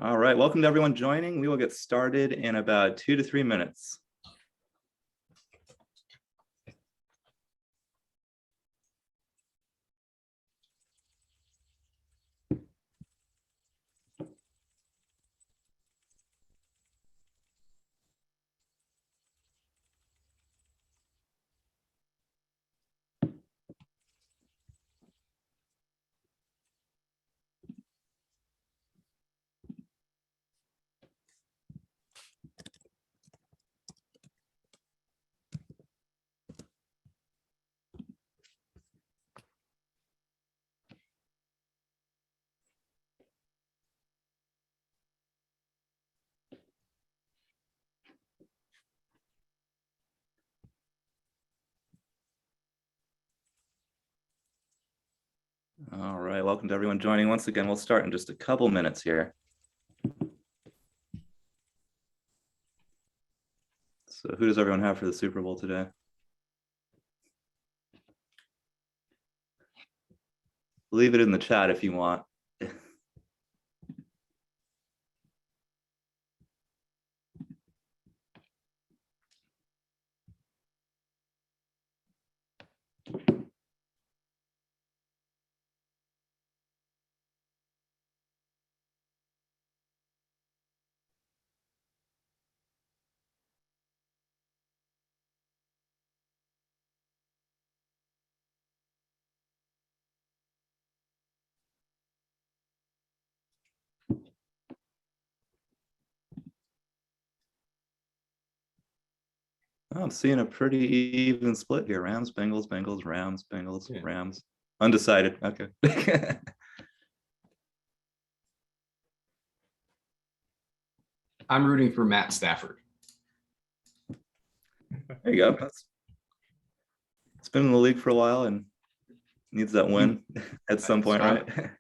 All right, welcome to everyone joining. We will get started in about 2 to 3 minutes. All right, welcome to everyone joining. Once again, we'll start in just a couple minutes here. So who does everyone have for the Super Bowl today? Leave it in the chat if you want. I'm seeing a pretty even split here. Rams, Bengals, Bengals, Rams, Bengals, yeah. Rams. Undecided. Okay. I'm rooting for Matt Stafford. There you go. It's been in the league for a while and needs that win at some point, right?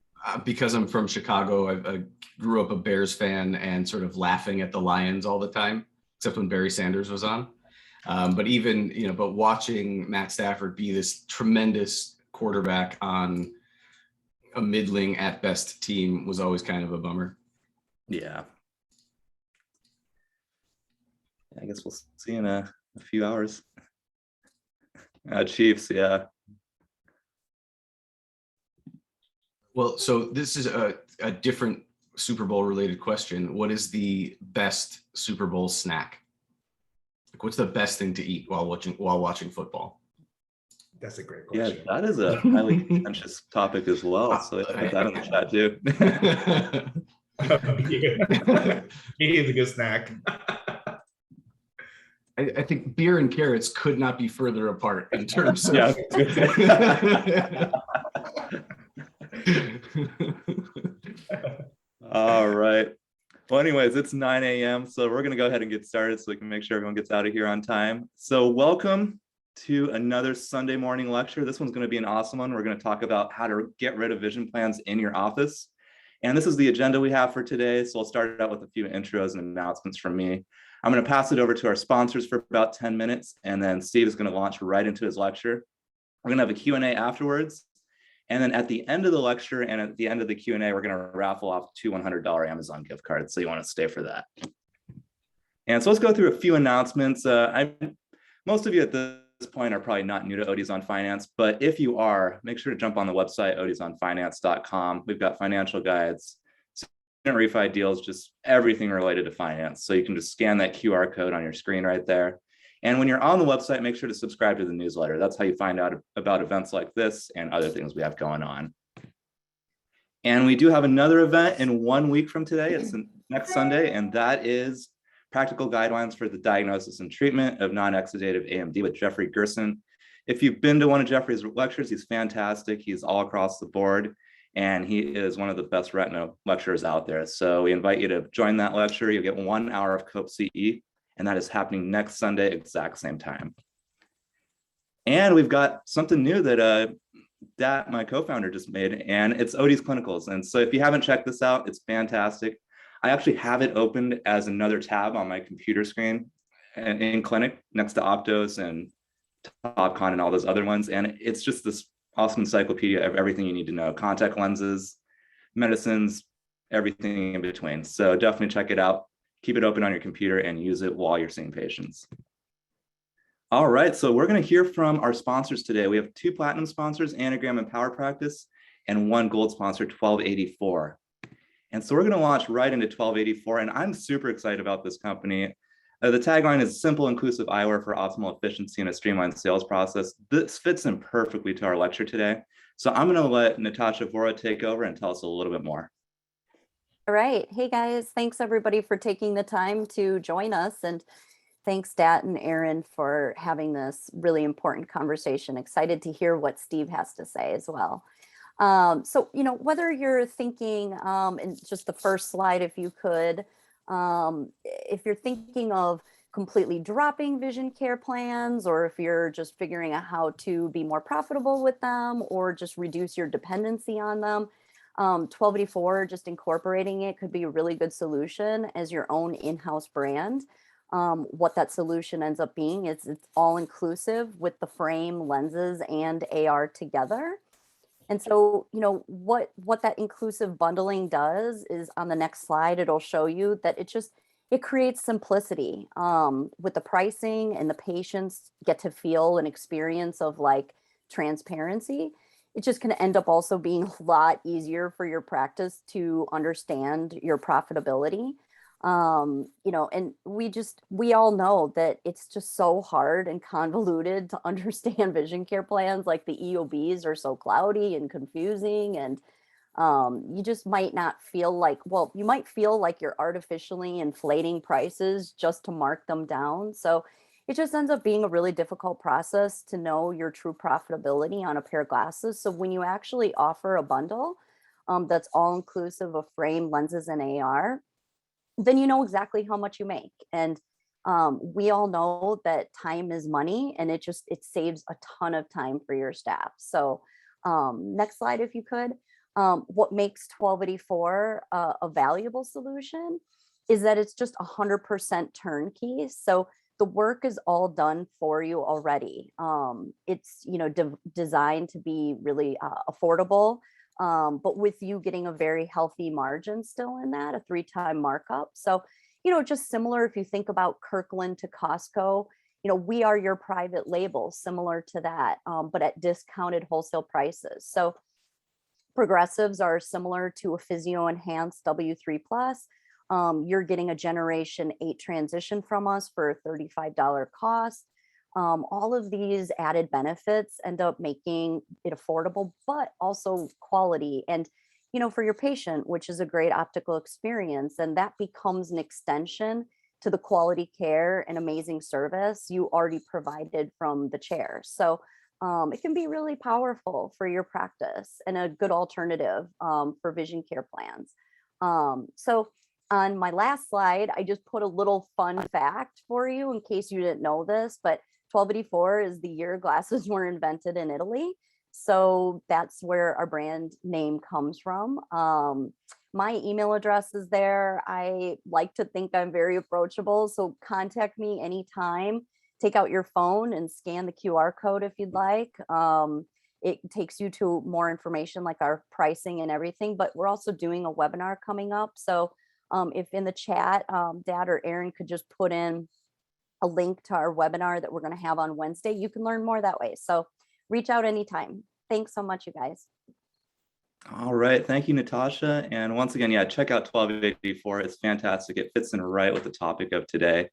Because I'm from Chicago, I grew up a Bears fan and sort of laughing at the Lions all the time, except when Barry Sanders was on. But watching Matt Stafford be this tremendous quarterback on a middling at best team was always kind of a bummer. Yeah. I guess we'll see in a few hours. Chiefs, yeah. Well, so this is a different Super Bowl related question. What is the best Super Bowl snack? Like, what's the best thing to eat while watching football? That's a great question. Yeah, that is a highly contentious topic as well. So put that in the chat too. He is a good snack. I think beer and carrots could not be further apart in terms of. All right. Well, anyways, it's 9 a.m. So we're going to go ahead and get started so we can make sure everyone gets out of here on time. So welcome to another Sunday morning lecture. This one's going to be an awesome one. We're going to talk about how to get rid of vision plans in your office. And this is the agenda we have for today. So I'll start out with a few intros and announcements from me. I'm going to pass it over to our sponsors for about 10 minutes, and then Steve is going to launch right into his lecture. We're going to have a Q&A afterwards. And then at the end of the lecture and at the end of the Q&A, we're going to raffle off 2 $100 Amazon gift cards. So you want to stay for that. And so let's go through a few announcements. Most of you at this point are probably not new to ODs on Finance, but if you are, make sure to jump on the website, odsonfinance.com. We've got financial guides, refi deals, just everything related to finance. So you can just scan that QR code on your screen right there. And when you're on the website, make sure to subscribe to the newsletter. That's how you find out about events like this and other things we have going on. And we do have another event in 1 week from today. It's next Sunday, and that is Practical Guidelines for the Diagnosis and Treatment of Non-Exudative AMD with Jeffrey Gerson. If you've been to one of Jeffrey's lectures, he's fantastic. He's all across the board, and he is one of the best retina lecturers out there. So we invite you to join that lecture. You'll get 1 hour of COPE CE. And that is happening next Sunday, exact same time. And we've got something new that my co-founder just made, and it's OD's Clinicals. And so if you haven't checked this out, it's fantastic. I actually have it opened as another tab on my computer screen in Clinic next to Optos and TopCon and all those other ones. And it's just this awesome encyclopedia of everything you need to know: contact lenses, medicines, everything in between. So definitely check it out. Keep it open on your computer and use it while you're seeing patients. All right, so we're going to hear from our sponsors today. We have 2 platinum sponsors, Anagram and Power Practice, and 1 gold sponsor, 1284. And so we're going to launch right into 1284, and I'm super excited about this company. The tagline is simple, inclusive eyewear for optimal efficiency and a streamlined sales process. This fits in perfectly to our lecture today. So I'm going to let Natasha Vora take over and tell us a little bit more. All right. Hey guys, thanks everybody for taking the time to join us. And thanks Dat and Aaron for having this really important conversation. Excited to hear what Steve has to say as well. So, whether you're thinking, and just the first slide, if you could, if you're thinking of completely dropping vision care plans, or if you're just figuring out how to be more profitable with them, or just reduce your dependency on them, 1284, just incorporating it could be a really good solution as your own in-house brand. What that solution ends up being is it's all inclusive with the frame, lenses, and AR together. And so, what that inclusive bundling does is on the next slide, it'll show you that it creates simplicity with the pricing, and the patients get to feel an experience of like transparency. It's just going to end up also being a lot easier for your practice to understand your profitability. And we all know that it's just so hard and convoluted to understand vision care plans. Like the EOBs are so cloudy and confusing, and you just might not feel like, well, you might feel like you're artificially inflating prices just to mark them down. So it just ends up being a really difficult process to know your true profitability on a pair of glasses. So when you actually offer a bundle that's all inclusive of frame, lenses, and AR, then you know exactly how much you make. And we all know that time is money, and it saves a ton of time for your staff. So next slide, if you could. What makes 1284 a valuable solution is that it's just 100% turnkey. So the work is all done for you already. It's designed to be really affordable. But with you getting a very healthy margin still in that, a 3-time markup. So, just similar if you think about Kirkland to Costco, we are your private label, similar to that, but at discounted wholesale prices. So progressives are similar to a Physio Enhanced W3 Plus. You're getting a Generation 8 transition from us for a $35 cost. All of these added benefits end up making it affordable, but also quality. And, for your patient, which is a great optical experience, and that becomes an extension to the quality care and amazing service you already provided from the chair. So it can be really powerful for your practice and a good alternative for vision care plans. So on my last slide, I just put a little fun fact for you in case you didn't know this, but 1284 is the year glasses were invented in Italy. So that's where our brand name comes from. My email address is there. I like to think I'm very approachable, so contact me anytime. Take out your phone and scan the QR code if you'd like. It takes you to more information like our pricing and everything, but we're also doing a webinar coming up. So if in the chat, Dad or Aaron could just put in a link to our webinar that we're going to have on Wednesday, you can learn more that way. So reach out anytime. Thanks so much, you guys. All right. Thank you, Natasha. And once again, check out 1284. It's fantastic. It fits in right with the topic of today.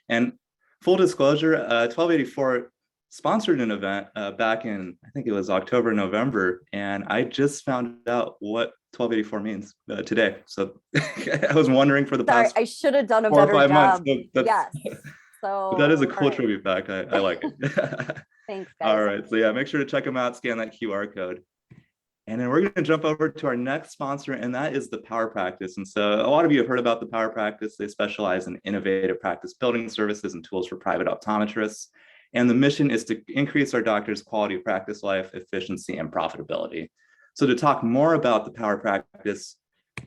And full disclosure, 1284 sponsored an event back in, I think it was October, November, and I just found out what 1284 means today. So I was wondering for the past I should have done a 4 or better 5 job. months. Yes. So but that is a cool right. trivia fact. I like it. Thanks, guys. All right. So make sure to check them out, scan that QR code. And then we're going to jump over to our next sponsor, and that is the Power Practice. And so a lot of you have heard about the Power Practice. They specialize in innovative practice building services and tools for private optometrists. And the mission is to increase our doctors' quality of practice life, efficiency, and profitability. So to talk more about the Power Practice,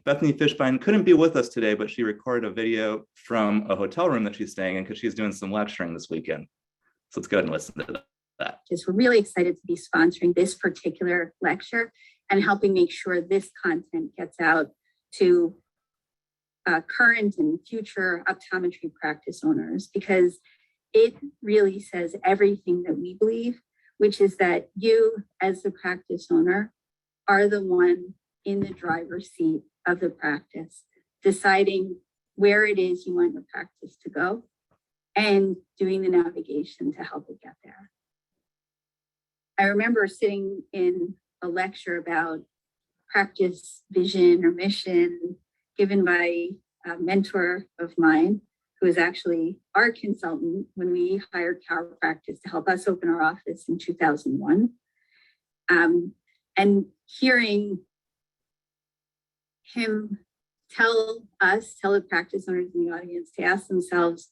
Bethany Fishbein couldn't be with us today, but she recorded a video from a hotel room that she's staying in because she's doing some lecturing this weekend. So let's go ahead and listen to that. We're really excited to be sponsoring this particular lecture and helping make sure this content gets out to current and future optometry practice owners, because it really says everything that we believe, which is that you as the practice owner are the one in the driver's seat of the practice, deciding where it is you want your practice to go and doing the navigation to help it get there. I remember sitting in a lecture about practice vision or mission given by a mentor of mine, who was actually our consultant when we hired chiropractors to help us open our office in 2001. And hearing him tell the practice owners in the audience to ask themselves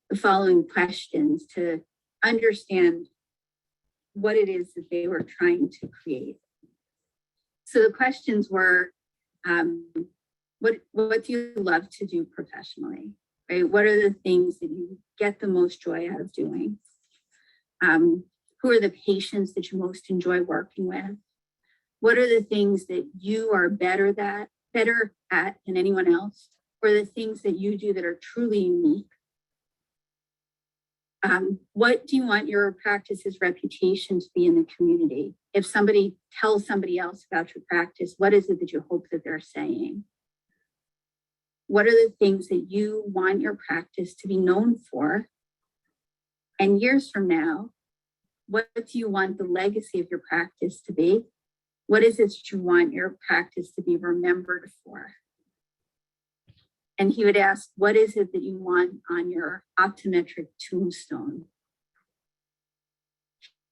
the following questions to understand what it is that they were trying to create. So the questions were, what do you love to do professionally, right? What are the things that you get the most joy out of doing? Who are the patients that you most enjoy working with? What are the things that you are better at than anyone else? Or the things that you do that are truly unique? What do you want your practice's reputation to be in the community? If somebody tells somebody else about your practice, what is it that you hope that they're saying? What are the things that you want your practice to be known for? And years from now, what do you want the legacy of your practice to be? What is it that you want your practice to be remembered for? And he would ask, what is it that you want on your optometric tombstone?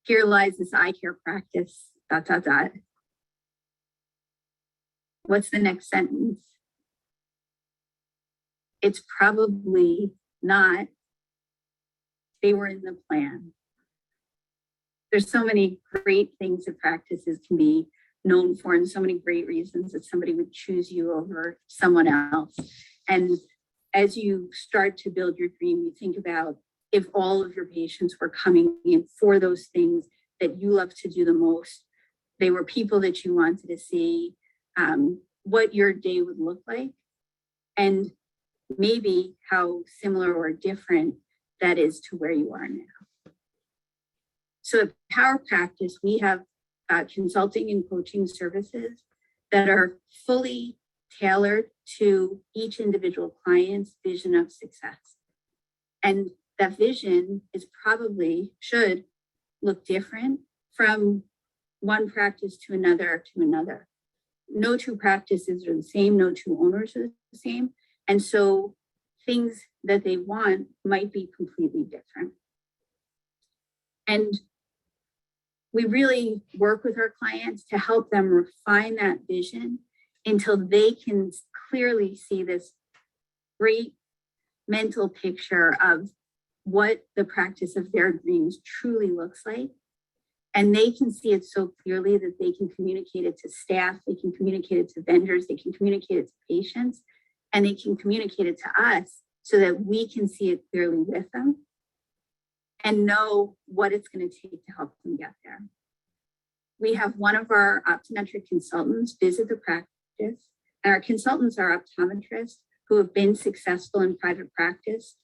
Here lies this eye care practice, ... What's the next sentence? It's probably not, they were in the plan. There's so many great things that practices can be known for, and so many great reasons that somebody would choose you over someone else. And as you start to build your dream, you think about if all of your patients were coming in for those things that you love to do the most, they were people that you wanted to see, what your day would look like, and maybe how similar or different that is to where you are now. So at Power Practice, we have consulting and coaching services that are fully tailored to each individual client's vision of success. And that vision is should look different from one practice to another to another. No two practices are the same, no two owners are the same. And so things that they want might be completely different. And we really work with our clients to help them refine that vision until they can clearly see this great mental picture of what the practice of their dreams truly looks like. And they can see it so clearly that they can communicate it to staff, they can communicate it to vendors, they can communicate it to patients, and they can communicate it to us so that we can see it clearly with them and know what it's going to take to help them get there. We have one of our optometric consultants visit the practice, and our consultants are optometrists who have been successful in private practice.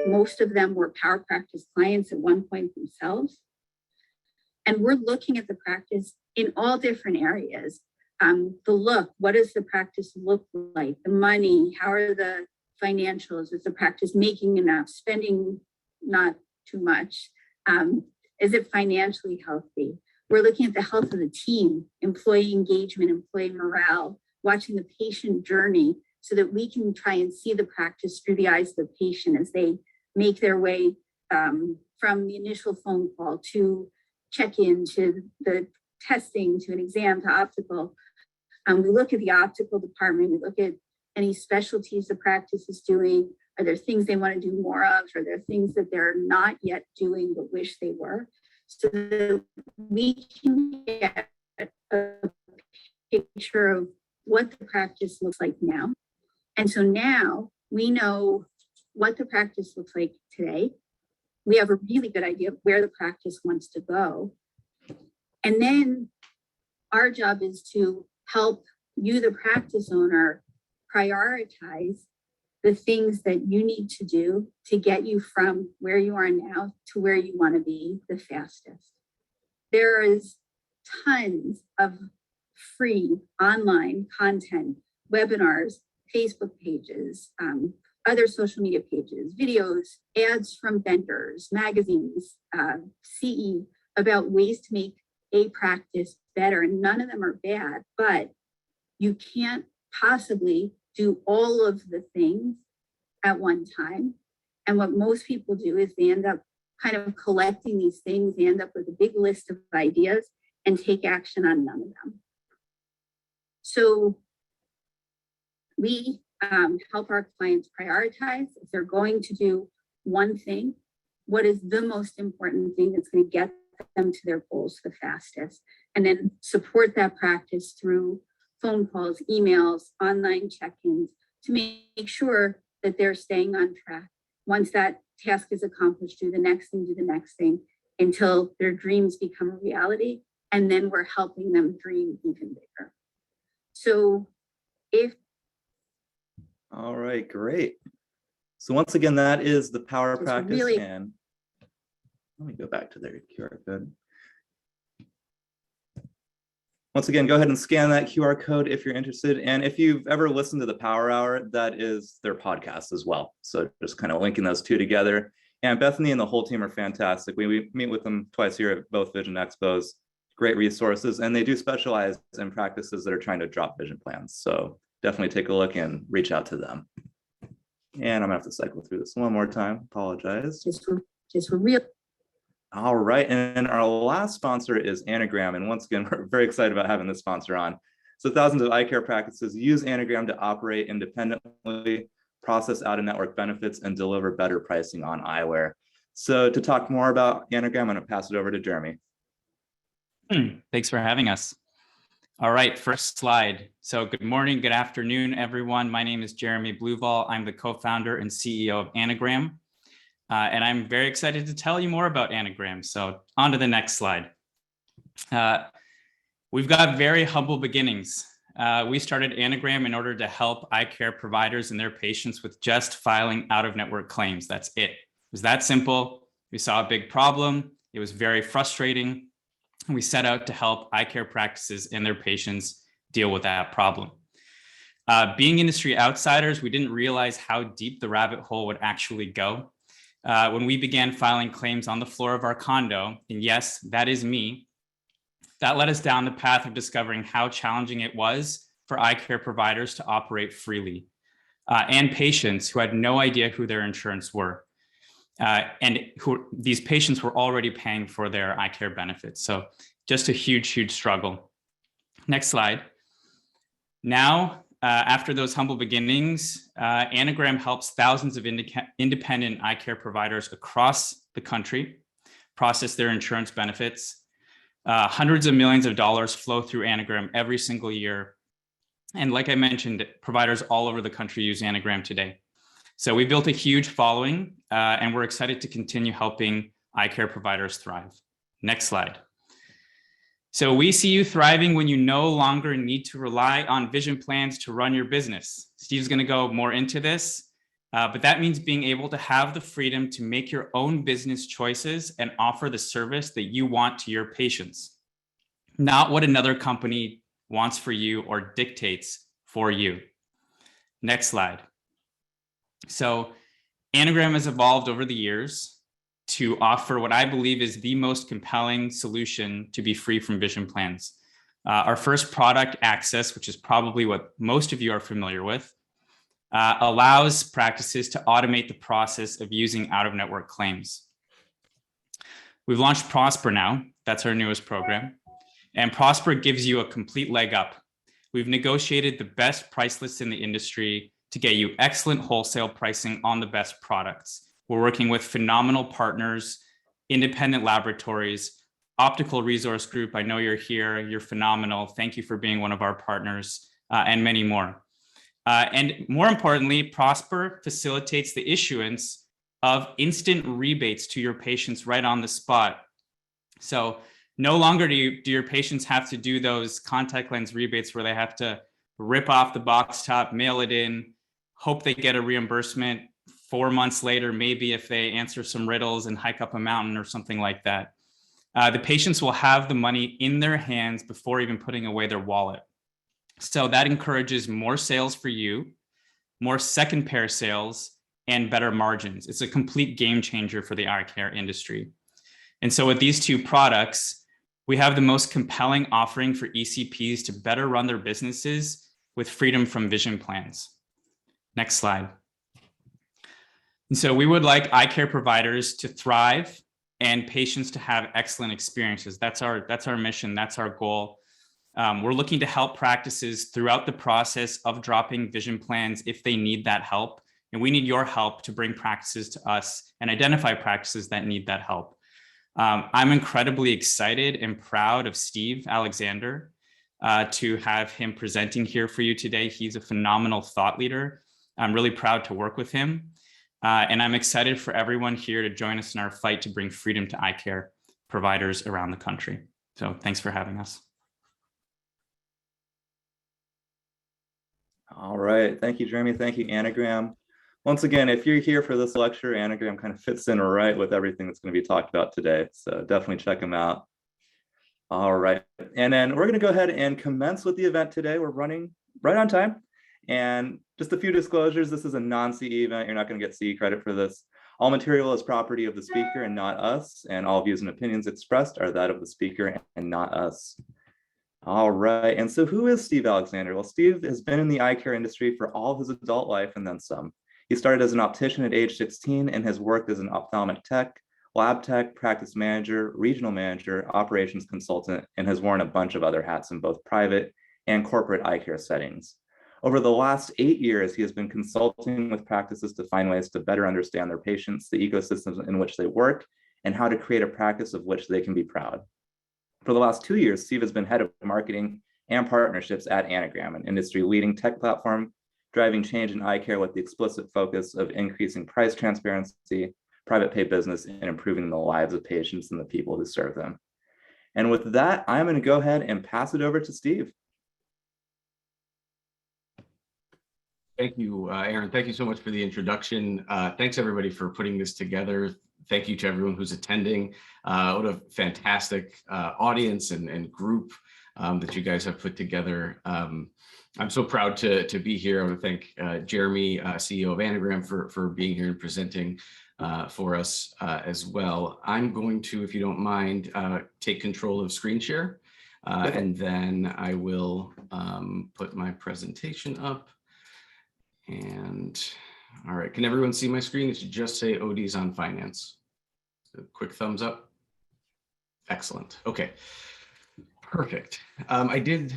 Most of them were Power Practice clients at one point themselves. And we're looking at the practice in all different areas. The look, what does the practice look like? The money, how are the financials? Is the practice making enough, spending not too much? Is it financially healthy? We're looking at the health of the team, employee engagement, employee morale, watching the patient journey so that we can try and see the practice through the eyes of the patient as they make their way from the initial phone call to check-in, to the testing, to an exam, to optical. We look at the optical department, we look at any specialties the practice is doing. Are there things they want to do more of? Are there things that they're not yet doing but wish they were? So that we can get a picture of what the practice looks like now. And so now we know what the practice looks like today. We have a really good idea of where the practice wants to go. And then our job is to help you, the practice owner, prioritize the things that you need to do to get you from where you are now to where you want to be the fastest. There is tons of free online content, webinars, Facebook pages, other social media pages, videos, ads from vendors, magazines, CE, about ways to make a practice better. And none of them are bad, but you can't possibly do all of the things at one time. And what most people do is they end up kind of collecting these things, they end up with a big list of ideas and take action on none of them. So we help our clients prioritize. If they're going to do one thing, what is the most important thing that's going to get them to their goals the fastest? And then support that practice through phone calls, emails, online check-ins to make sure that they're staying on track. Once that task is accomplished, do the next thing until their dreams become a reality. And then we're helping them dream even bigger. So All right, great. So once again, that is the power It's practice. really- And let me go back to their QR code. Once again, go ahead and scan that QR code if you're interested. And if you've ever listened to the Power Hour, that is their podcast as well. So just kind of linking those two together. And Bethany and the whole team are fantastic. We meet with them twice a year at both Vision Expos. Great resources. And they do specialize in practices that are trying to drop vision plans. So definitely take a look and reach out to them. And I'm gonna have to cycle through this one more time. Apologize. just for real. All right, and our last sponsor is Anagram. And once again, we're very excited about having this sponsor on. So thousands of eye care practices use Anagram to operate independently, process out-of-network benefits, and deliver better pricing on eyewear. So to talk more about Anagram, I'm gonna pass it over to Jeremy. Thanks for having us. All right, first slide. So good morning, good afternoon, everyone. My name is Jeremy Bluval. I'm the co-founder and CEO of Anagram. And I'm very excited to tell you more about Anagram. So on to the next slide. We've got very humble beginnings. We started Anagram in order to help eye care providers and their patients with just filing out-of-network claims. That's it. It was that simple. We saw a big problem. It was very frustrating. We set out to help eye care practices and their patients deal with that problem. Being industry outsiders, we didn't realize how deep the rabbit hole would actually go. When we began filing claims on the floor of our condo, and yes, that is me, that led us down the path of discovering how challenging it was for eye care providers to operate freely, and patients who had no idea who their insurance were. These patients were already paying for their eye care benefits. So just a huge, huge struggle. Next slide. Now, after those humble beginnings, Anagram helps thousands of independent eye care providers across the country process their insurance benefits. Hundreds of millions of dollars flow through Anagram every single year. And like I mentioned, providers all over the country use Anagram today. So we built a huge following, and we're excited to continue helping eye care providers thrive. Next slide. So we see you thriving when you no longer need to rely on vision plans to run your business. Steve's going to go more into this, but that means being able to have the freedom to make your own business choices and offer the service that you want to your patients, not what another company wants for you or dictates for you. Next slide. So Anagram has evolved over the years to offer what I believe is the most compelling solution to be free from vision plans. Our first product, Access, which is probably what most of you are familiar with, allows practices to automate the process of using out-of-network claims. We've launched Prosper now. That's our newest program. And Prosper gives you a complete leg up. We've negotiated the best price lists in the industry to get you excellent wholesale pricing on the best products. We're working with phenomenal partners, independent laboratories, Optical Resource Group. I know you're here. You're phenomenal. Thank you for being one of our partners, and many more. And more importantly, Prosper facilitates the issuance of instant rebates to your patients right on the spot. So no longer do your patients have to do those contact lens rebates where they have to rip off the box top, mail it in, hope they get a reimbursement 4 months later, maybe if they answer some riddles and hike up a mountain or something like that. The patients will have the money in their hands before even putting away their wallet. So that encourages more sales for you, more second pair sales, and better margins. It's a complete game changer for the eye care industry. And so with these two products, we have the most compelling offering for ECPs to better run their businesses with freedom from vision plans. Next slide. And so we would like eye care providers to thrive and patients to have excellent experiences. That's our mission. That's our goal. We're looking to help practices throughout the process of dropping vision plans if they need that help. And we need your help to bring practices to us and identify practices that need that help. I'm incredibly excited and proud of Steve Alexander to have him presenting here for you today. He's a phenomenal thought leader. I'm really proud to work with him. And I'm excited for everyone here to join us in our fight to bring freedom to eye care providers around the country. So thanks for having us. All right. Thank you, Jeremy. Thank you, Anagram. Once again, if you're here for this lecture, Anagram kind of fits in right with everything that's going to be talked about today. So definitely check them out. All right. And then we're going to go ahead and commence with the event today. We're running right on time. And just a few disclosures. This is a non-CE event. You're not going to get CE credit for this. All material is property of the speaker and not us. And all views and opinions expressed are that of the speaker and not us. All right. And so who is Steve Alexander? Well, Steve has been in the eye care industry for all of his adult life and then some. He started as an optician at age 16 and has worked as an ophthalmic tech, lab tech, practice manager, regional manager, operations consultant, and has worn a bunch of other hats in both private and corporate eye care settings. Over the last 8 years, he has been consulting with practices to find ways to better understand their patients, the ecosystems in which they work, and how to create a practice of which they can be proud. For the last 2 years, Steve has been head of marketing and partnerships at Anagram, an industry-leading tech platform, driving change in eye care with the explicit focus of increasing price transparency, private pay business, and improving the lives of patients and the people who serve them. And with that, I'm going to go ahead and pass it over to Steve. Thank you, Aaron. Thank you so much for the introduction. Thanks everybody for putting this together. Thank you to everyone who's attending. What a fantastic audience and group that you guys have put together. I'm so proud to be here. I want to thank Jeremy, CEO of Anagram, for being here and presenting for us as well. I'm going to, if you don't mind, take control of screen share, and then I will put my presentation up. And all right, can everyone see my screen? It should just say ODs on finance. A quick thumbs up. Excellent. Okay, perfect. I did,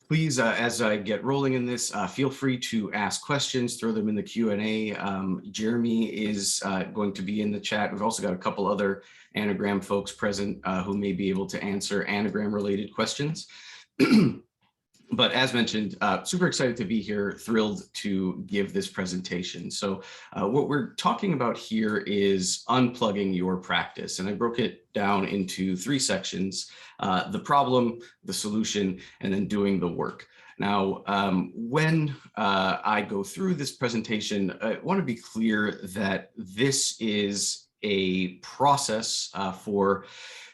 please, as I get rolling in this, feel free to ask questions, throw them in the Q&A. Jeremy is going to be in the chat. We've also got a couple other Anagram folks present who may be able to answer Anagram related questions. But as mentioned, super excited to be here, thrilled to give this presentation. So what we're talking about here is unplugging your practice. And I broke it down into 3 sections: the problem, the solution, and then doing the work. Now, when I go through this presentation, I want to be clear that this is a process for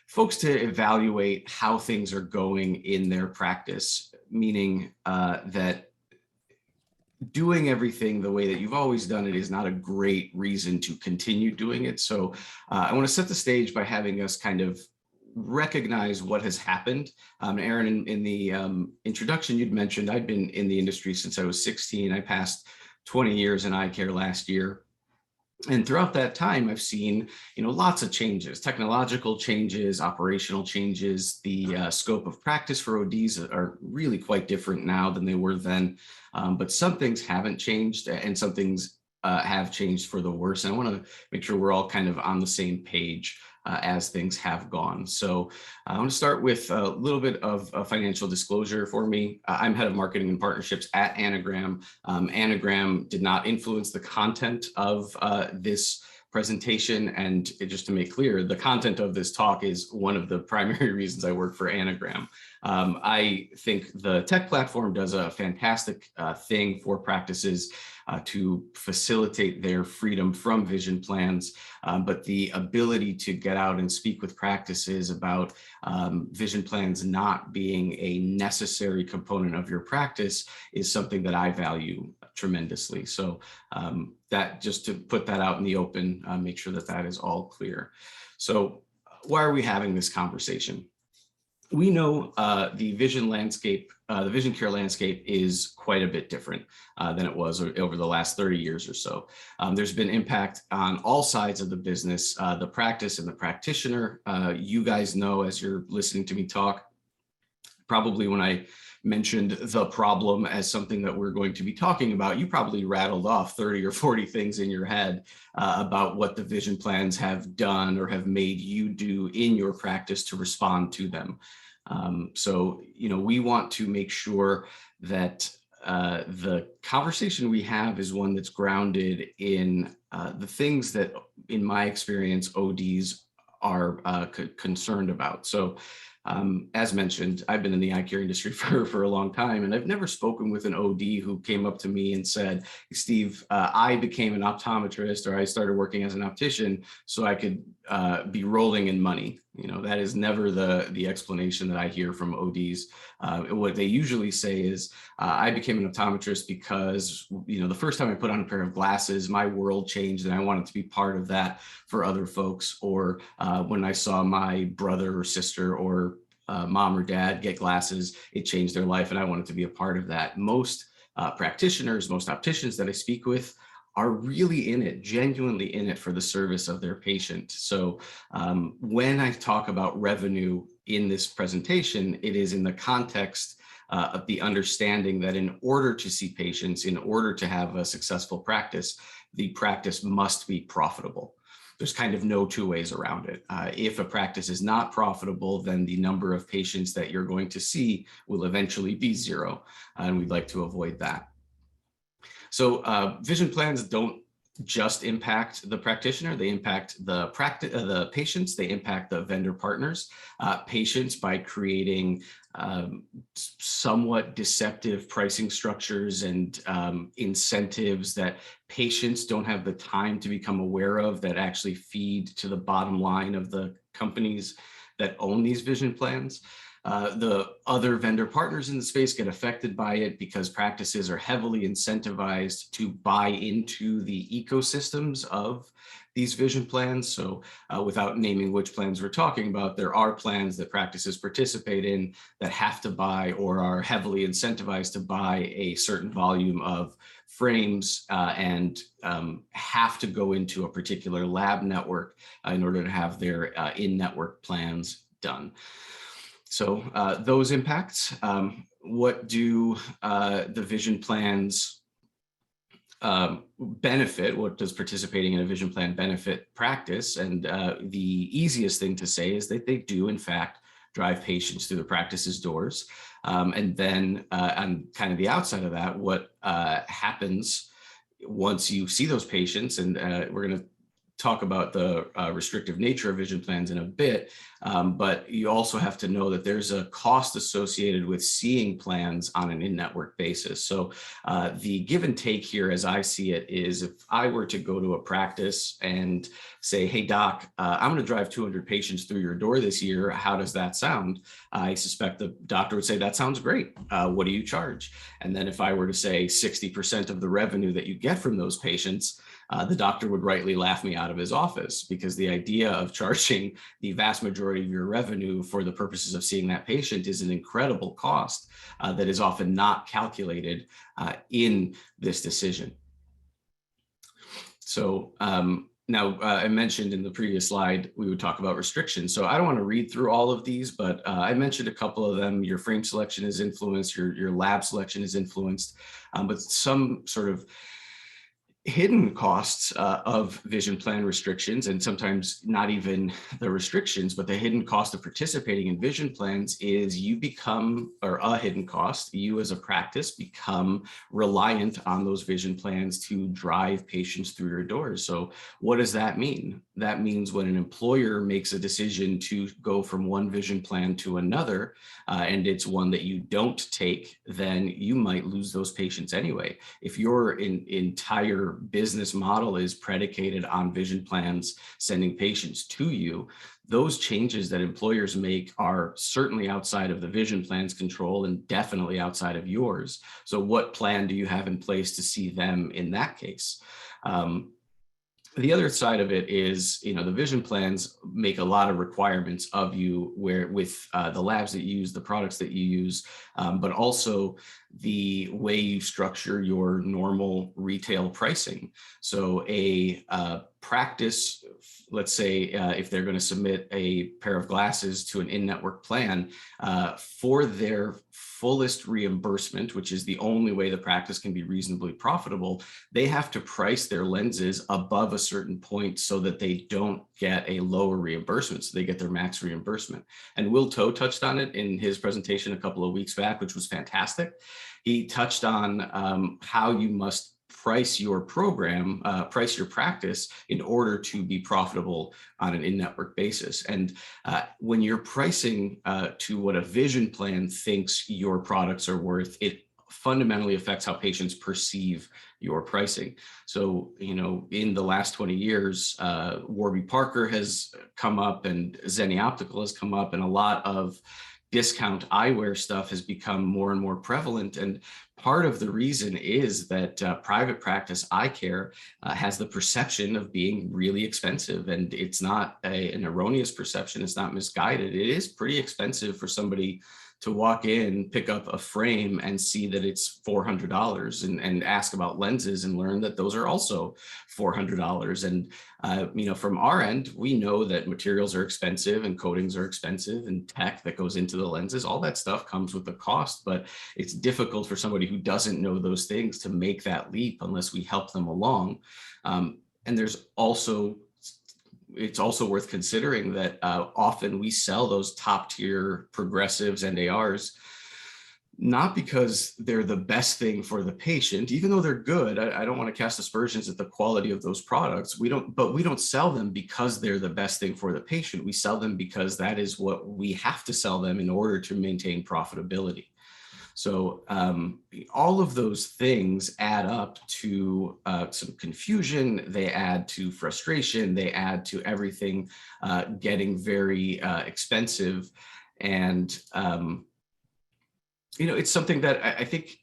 folks to evaluate how things are going in their practice, meaning that doing everything the way that you've always done it is not a great reason to continue doing it. So I want to set the stage by having us kind of recognize what has happened. Aaron, in the introduction, you'd mentioned I've been in the industry since I was 16. I passed 20 years in eye care last year. And throughout that time, I've seen, lots of changes, technological changes, operational changes. The scope of practice for ODs are really quite different now than they were then. But some things haven't changed and some things have changed for the worse. And I want to make sure we're all kind of on the same page as things have gone. So I want to start with a little bit of financial disclosure for me. I'm head of marketing and partnerships at Anagram. Anagram did not influence the content of this presentation. And just to make clear, the content of this talk is one of the primary reasons I work for Anagram. I think the tech platform does a fantastic thing for practices to facilitate their freedom from vision plans, but the ability to get out and speak with practices about vision plans not being a necessary component of your practice is something that I value tremendously. So that, just to put that out in the open, make sure that that is all clear. So why are we having this conversation? We know the vision landscape, the vision care landscape is quite a bit different than it was over the last 30 years or so. There's been impact on all sides of the business, the practice and the practitioner. You guys know, as you're listening to me talk, probably when I mentioned the problem as something that we're going to be talking about, you probably rattled off 30 or 40 things in your head about what the vision plans have done or have made you do in your practice to respond to them. So, you know, we want to make sure that the conversation we have is one that's grounded in the things that, in my experience, ODs are concerned about. So, as mentioned, I've been in the eye care industry for a long time, and I've never spoken with an OD who came up to me and said, Steve, I became an optometrist, or I started working as an optician so I could be rolling in money. You know, that is never the explanation that I hear from ODs. What they usually say is, I became an optometrist because, you know, the first time I put on a pair of glasses, my world changed and I wanted to be part of that for other folks. Or when I saw my brother or sister or mom or dad get glasses, it changed their life and I wanted to be a part of that. Most practitioners, most opticians that I speak with are really in it, genuinely in it for the service of their patient. So when I talk about revenue in this presentation, it is in the context of the understanding that in order to see patients, in order to have a successful practice, the practice must be profitable. There's kind of no two ways around it. If a practice is not profitable, then the number of patients that you're going to see will eventually be zero, and we'd like to avoid that. So vision plans don't just impact the practitioner, they impact the patients, they impact the vendor partners. Patients, by creating somewhat deceptive pricing structures and incentives that patients don't have the time to become aware of, that actually feed to the bottom line of the companies that own these vision plans. The other vendor partners in the space get affected by it because practices are heavily incentivized to buy into the ecosystems of these vision plans. So without naming which plans we're talking about, there are plans that practices participate in that have to buy or are heavily incentivized to buy a certain volume of frames and have to go into a particular lab network in order to have their in-network plans done. So those impacts, what do the vision plans benefit? What does participating in a vision plan benefit practice? And the easiest thing to say is that they do, in fact, drive patients through the practice's doors. And then on kind of the outside of that, what happens once you see those patients, and we're going to talk about the restrictive nature of vision plans in a bit, but you also have to know that there's a cost associated with seeing plans on an in-network basis. So the give and take here, as I see it, is if I were to go to a practice and say, hey, doc, I'm going to drive 200 patients through your door this year. How does that sound? I suspect the doctor would say, that sounds great. What do you charge? And then if I were to say 60% of the revenue that you get from those patients, the doctor would rightly laugh me out of his office, because the idea of charging the vast majority of your revenue for the purposes of seeing that patient is an incredible cost that is often not calculated in this decision. So now I mentioned in the previous slide, we would talk about restrictions. So I don't want to read through all of these, but I mentioned a couple of them. Your frame selection is influenced, your lab selection is influenced, but some sort of hidden costs of vision plan restrictions, and sometimes not even the restrictions, but the hidden cost of participating in vision plans is you become, or a hidden cost, you as a practice become reliant on those vision plans to drive patients through your doors. So what does that mean? That means when an employer makes a decision to go from one vision plan to another, and it's one that you don't take, then you might lose those patients anyway. If your entire business model is predicated on vision plans sending patients to you, those changes that employers make are certainly outside of the vision plan's control and definitely outside of yours. So what plan do you have in place to see them in that case? The other side of it is, the vision plans make a lot of requirements of you with the labs that you use, the products that you use, but also the way you structure your normal retail pricing. So a practice, let's say if they're going to submit a pair of glasses to an in-network plan, for their fullest reimbursement, which is the only way the practice can be reasonably profitable, they have to price their lenses above a certain point so that they don't get a lower reimbursement, so they get their max reimbursement. And Will Toe touched on it in his presentation a couple of weeks back, which was fantastic. He touched on how you must price your program, price your practice in order to be profitable on an in-network basis. And when you're pricing to what a vision plan thinks your products are worth, it fundamentally affects how patients perceive your pricing. So, in the last 20 years, Warby Parker has come up and Zenni Optical has come up, and a lot of discount eyewear stuff has become more and more prevalent. And part of the reason is that private practice eye care has the perception of being really expensive. And it's not an erroneous perception. It's not misguided. It is pretty expensive for somebody to walk in, pick up a frame and see that it's $400 and ask about lenses and learn that those are also $400. And, from our end, we know that materials are expensive and coatings are expensive and tech that goes into the lenses, all that stuff comes with a cost, but it's difficult for somebody who doesn't know those things to make that leap unless we help them along. And it's also worth considering that often we sell those top tier progressives and ARs, not because they're the best thing for the patient, even though they're good. I don't want to cast aspersions at the quality of those products. We don't sell them because they're the best thing for the patient. We sell them because that is what we have to sell them in order to maintain profitability. So all of those things add up to some confusion. They add to frustration. They add to everything getting very expensive. And, it's something that I think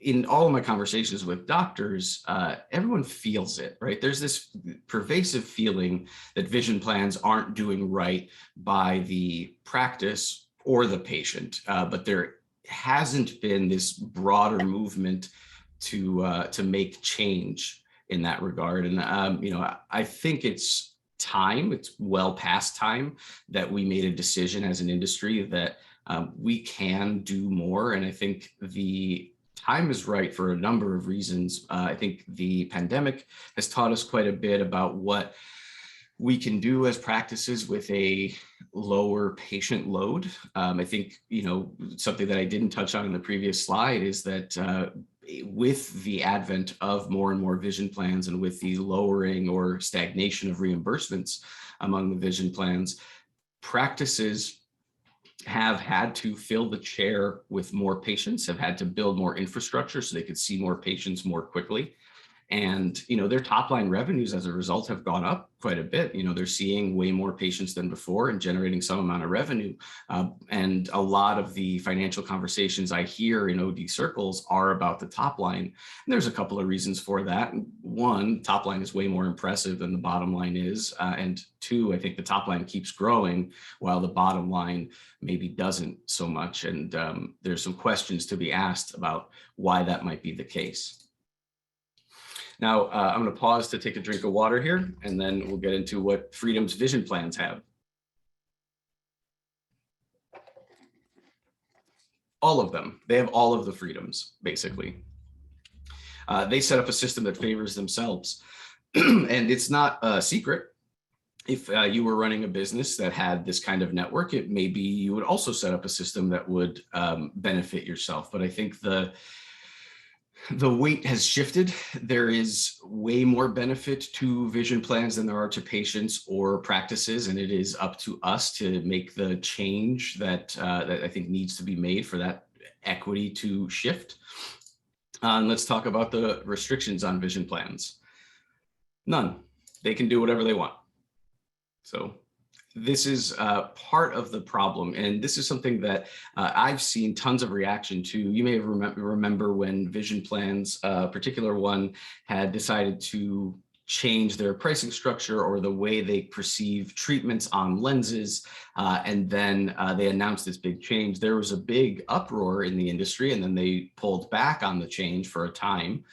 in all of my conversations with doctors, everyone feels it, right? There's this pervasive feeling that vision plans aren't doing right by the practice or the patient, but there hasn't been this broader movement to make change in that regard. And I think it's time. It's well past time that we made a decision as an industry that we can do more. And I think the time is right for a number of reasons. I think the pandemic has taught us quite a bit about what we can do as practices with a lower patient load. I think, something that I didn't touch on in the previous slide is that with the advent of more and more vision plans and with the lowering or stagnation of reimbursements among the vision plans, practices have had to fill the chair with more patients, have had to build more infrastructure so they could see more patients more quickly. And, their top line revenues as a result have gone up quite a bit. They're seeing way more patients than before and generating some amount of revenue. And a lot of the financial conversations I hear in OD circles are about the top line. And there's a couple of reasons for that. One, top line is way more impressive than the bottom line is. And two, I think the top line keeps growing while the bottom line maybe doesn't so much. And there's some questions to be asked about why that might be the case. Now, I'm going to pause to take a drink of water here, and then we'll get into what Freedom's vision plans have. All of them. They have all of the freedoms, basically. they set up a system that favors themselves. And it's not a secret. If you were running a business that had this kind of network, it maybe you would also set up a system that would benefit yourself. But I think the weight has shifted. There is way more benefit to vision plans than there are to patients or practices, and it is up to us to make the change that I think needs to be made for that equity to shift. And let's talk about the restrictions on vision plans. None. They can do whatever they want. So this is part of the problem. And this is something that I've seen tons of reaction to. You may remember when vision plans, a particular one, had decided to change their pricing structure or the way they perceive treatments on lenses. And then they announced this big change. There was a big uproar in the industry, and then they pulled back on the change for a time.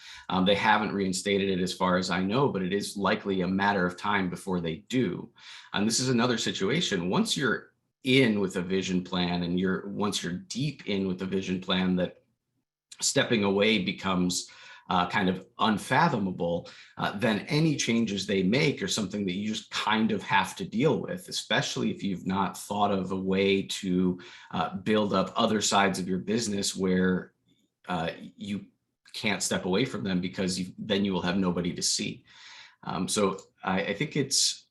They haven't reinstated it as far as I know, but it is likely a matter of time before they do. And this is another situation. Once you're in with a vision plan and once you're deep in with the vision plan, that stepping away becomes kind of unfathomable, then any changes they make are something that you just kind of have to deal with, especially if you've not thought of a way to build up other sides of your business where you can't step away from them, because then you will have nobody to see. So I think it's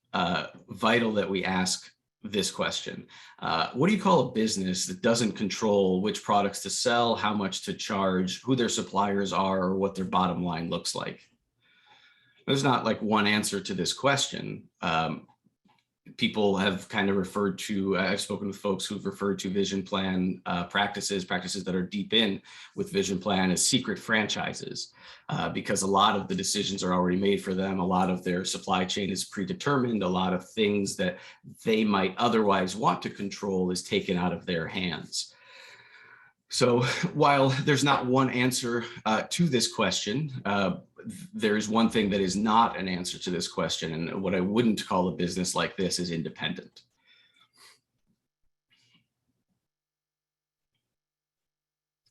vital that we ask this question. What do you call a business that doesn't control which products to sell, how much to charge, who their suppliers are, or what their bottom line looks like? There's not like one answer to this question. People have kind of referred to, I've spoken with folks who've referred to vision plan practices that are deep in with vision plan as secret franchises, because a lot of the decisions are already made for them. A lot of their supply chain is predetermined. A lot of things that they might otherwise want to control is taken out of their hands. So while there's not one answer to this question, there is one thing that is not an answer to this question. And what I wouldn't call a business like this is independent.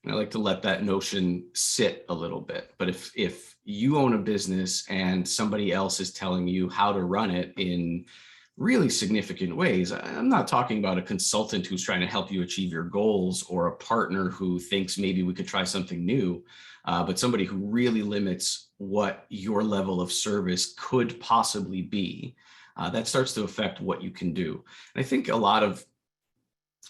And I like to let that notion sit a little bit. But if you own a business and somebody else is telling you how to run it in really significant ways, I'm not talking about a consultant who's trying to help you achieve your goals, or a partner who thinks maybe we could try something new, but somebody who really limits what your level of service could possibly be. That starts to affect what you can do. And I think a lot of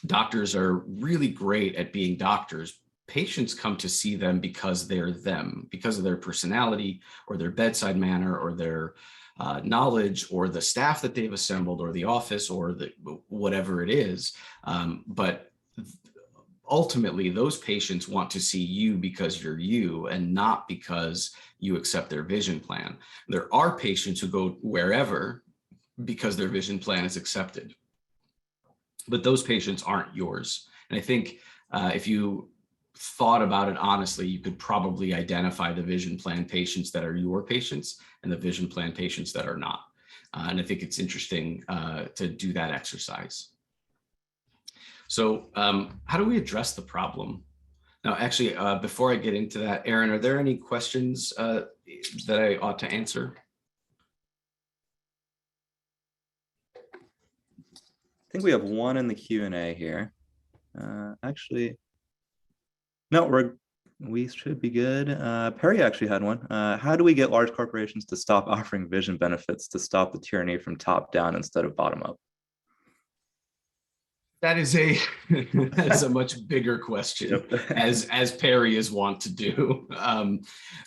doctors are really great at being doctors. Patients come to see them because they're them, because of their personality or their bedside manner or their knowledge or the staff that they've assembled or the office or whatever it is. But ultimately, those patients want to see you because you're you and not because you accept their vision plan. There are patients who go wherever because their vision plan is accepted, but those patients aren't yours. And I think if you thought about it honestly, you could probably identify the vision plan patients that are your patients and the vision plan patients that are not. And I think it's interesting to do that exercise. So how do we address the problem? Now, actually, before I get into that, Aaron, are there any questions that I ought to answer? I think we have one in the Q&A here. Actually, no, we should be good. Perry actually had one. How do we get large corporations to stop offering vision benefits to stop the tyranny from top down instead of bottom up? That is a much bigger question, as Perry is wont to do.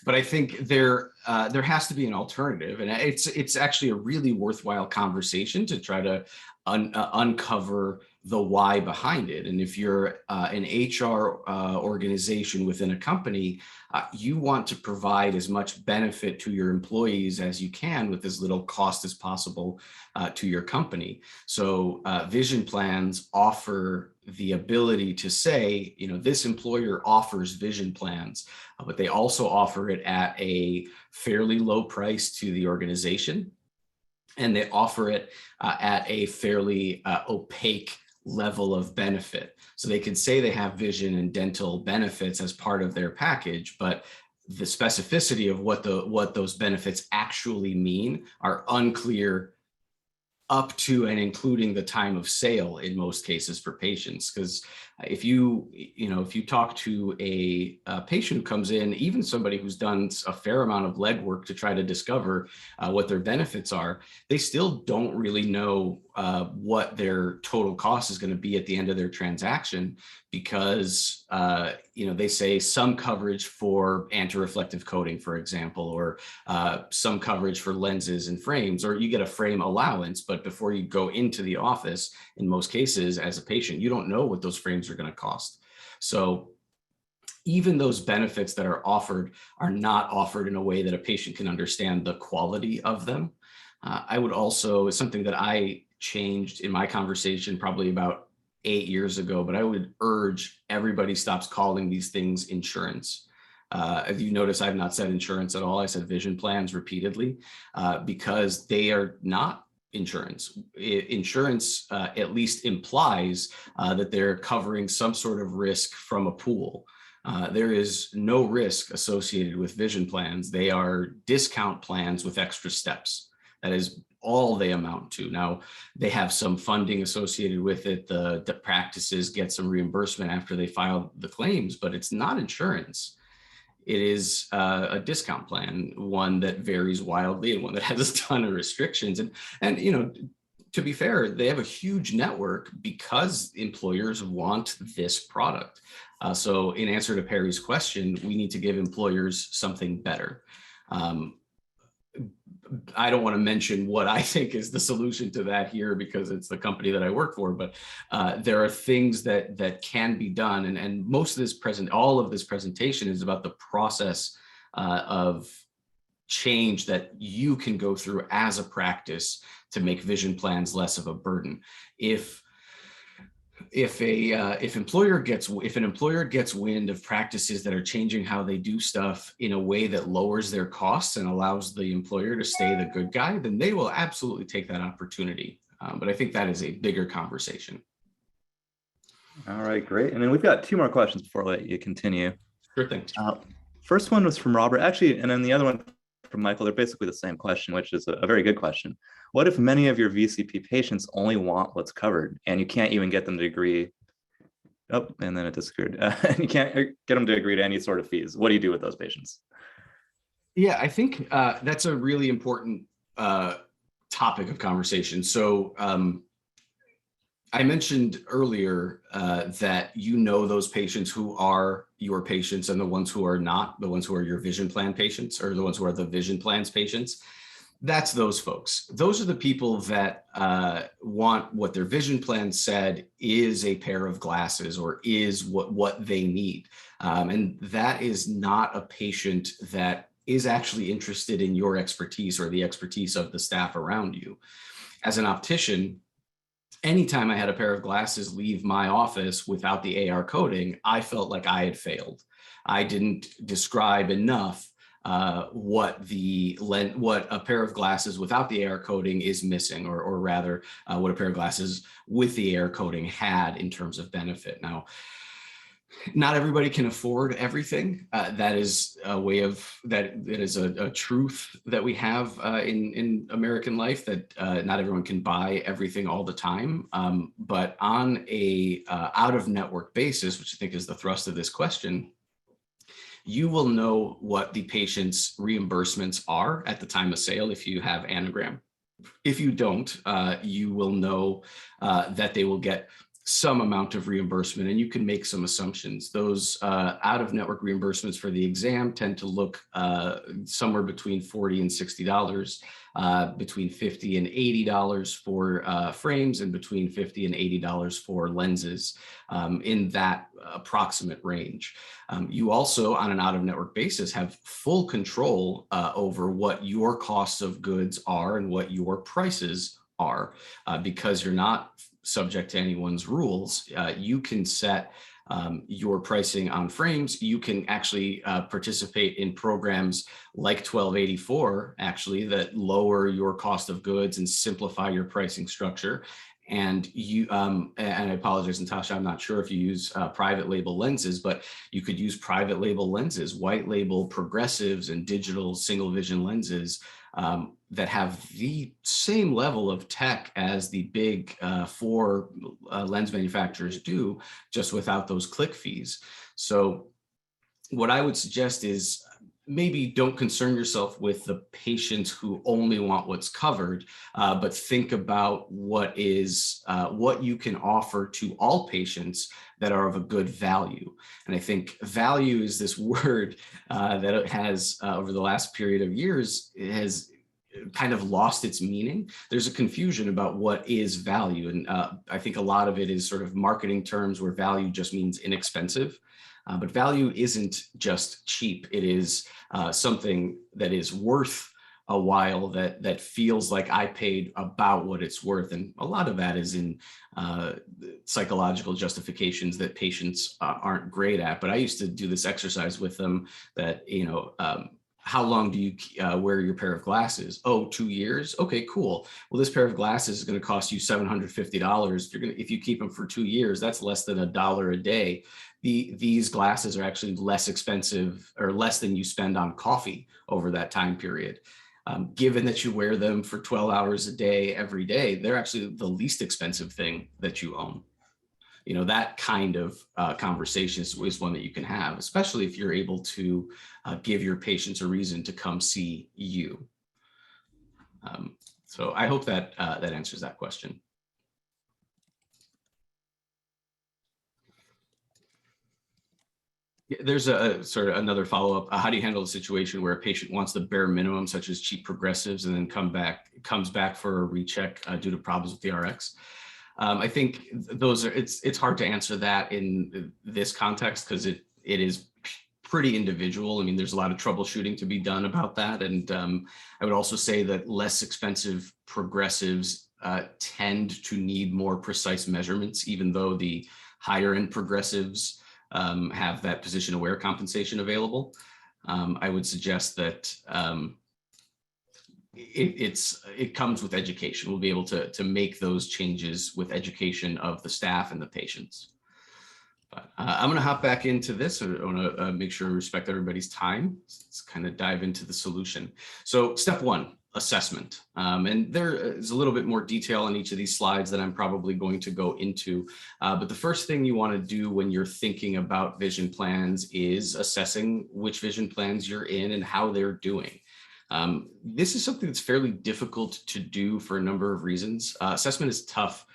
But I think there has to be an alternative, and it's actually a really worthwhile conversation to try to uncover the why behind it. And if you're an HR organization within a company, you want to provide as much benefit to your employees as you can with as little cost as possible to your company. So vision plans offer the ability to say, this employer offers vision plans, but they also offer it at a fairly low price to the organization. And they offer it at a fairly opaque level of benefit. So they can say they have vision and dental benefits as part of their package, but the specificity of what those benefits actually mean are unclear up to and including the time of sale in most cases for patients. Because if you talk to a patient who comes in, even somebody who's done a fair amount of legwork to try to discover what their benefits are, they still don't really know what their total cost is going to be at the end of their transaction, because they say some coverage for anti-reflective coating, for example, or some coverage for lenses and frames, or you get a frame allowance. But before you go into the office, in most cases, as a patient, you don't know what those frames are going to cost. So even those benefits that are offered are not offered in a way that a patient can understand the quality of them. I would also, it's something that I changed in my conversation probably about 8 years ago, but I would urge everybody stops calling these things insurance. If you notice, I've not said insurance at all. I said vision plans repeatedly, because they are not insurance. Insurance at least implies that they're covering some sort of risk from a pool. There is no risk associated with vision plans. They are discount plans with extra steps. That is all they amount to. Now, they have some funding associated with it. The practices get some reimbursement after they file the claims, but it's not insurance. It is a discount plan, one that varies wildly and one that has a ton of restrictions. And to be fair, they have a huge network because employers want this product. So in answer to Perry's question, we need to give employers something better. I don't want to mention what I think is the solution to that here because it's the company that I work for, but there are things that can be done. And most of all of this presentation is about the process of change that you can go through as a practice to make vision plans less of a burden. If an employer gets wind of practices that are changing how they do stuff in a way that lowers their costs and allows the employer to stay the good guy, then they will absolutely take that opportunity. But I think that is a bigger conversation. All right, great. And then we've got 2 more questions before I let you continue. Sure thing. First one was from Robert, actually, and then the other one from Michael. They're basically the same question, which is a very good question. What if many of your VCP patients only want what's covered and you can't even get them to agree? Oh, and then it disappeared. And you can't get them to agree to any sort of fees. What do you do with those patients? Yeah, I think that's a really important topic of conversation. So I mentioned earlier that those patients who are your patients and the ones who are not, the ones who are your vision plan patients, or the ones who are the vision plans patients. That's those folks. Those are the people that want what their vision plan said is a pair of glasses or is what they need. And that is not a patient that is actually interested in your expertise or the expertise of the staff around you. As an optician, anytime I had a pair of glasses leave my office without the AR coding, I felt like I had failed. I didn't describe enough what a pair of glasses without the AR coding is missing, or rather what a pair of glasses with the AR coding had in terms of benefit. Now, not everybody can afford everything. That is a way of that is a truth that we have in American life, that not everyone can buy everything all the time. But on a out-of-network basis, which I think is the thrust of this question, you will know what the patient's reimbursements are at the time of sale if you have Anagram. If you don't, you will know that they will get some amount of reimbursement, and you can make some assumptions. Those out-of-network reimbursements for the exam tend to look somewhere between $40 and $60, between $50 and $80 for frames, and between $50 and $80 for lenses, in that approximate range. You also, on an out-of-network basis, have full control over what your costs of goods are and what your prices are, because you're not subject to anyone's rules. You can set your pricing on frames. You can actually participate in programs like 1284, actually, that lower your cost of goods and simplify your pricing structure. And and I apologize, Natasha, I'm not sure if you use private label lenses, but you could use private label lenses, white label progressives and digital single vision lenses that have the same level of tech as the big four lens manufacturers do, just without those click fees. So what I would suggest is maybe don't concern yourself with the patients who only want what's covered, but think about what you can offer to all patients that are of a good value. And I think value is this word that it has over the last period of years, it has kind of lost its meaning. There's a confusion about what is value. And I think a lot of it is sort of marketing terms where value just means inexpensive. But value isn't just cheap. It is something that is worth a while, that feels like I paid about what it's worth. And a lot of that is in psychological justifications that patients aren't great at. But I used to do this exercise with them that, how long do you wear your pair of glasses? Oh, 2 years. Okay, cool. Well, this pair of glasses is going to cost you $750. If you keep them for 2 years, that's less than $1 a day. These glasses are actually less expensive, or less than you spend on coffee over that time period. Given that you wear them for 12 hours a day, every day, they're actually the least expensive thing that you own. That kind of conversation is one that you can have, especially if you're able to give your patients a reason to come see you. So I hope that that answers that question. There's a sort of another follow-up. How do you handle a situation where a patient wants the bare minimum, such as cheap progressives, and then comes back for a recheck due to problems with the RX? I think it's hard to answer that in this context because it is pretty individual. I mean, there's a lot of troubleshooting to be done about that. And I would also say that less expensive progressives tend to need more precise measurements, even though the higher end progressives have that position aware compensation available. I would suggest that it comes with education. We'll be able to make those changes with education of the staff and the patients. But I'm going to hop back into this. I want to make sure I respect everybody's time. Let's kind of dive into the solution. So step one, assessment. And there is a little bit more detail on each of these slides that I'm probably going to go into. But the first thing you want to do when you're thinking about vision plans is assessing which vision plans you're in and how they're doing. This is something that's fairly difficult to do for a number of reasons. Assessment is tough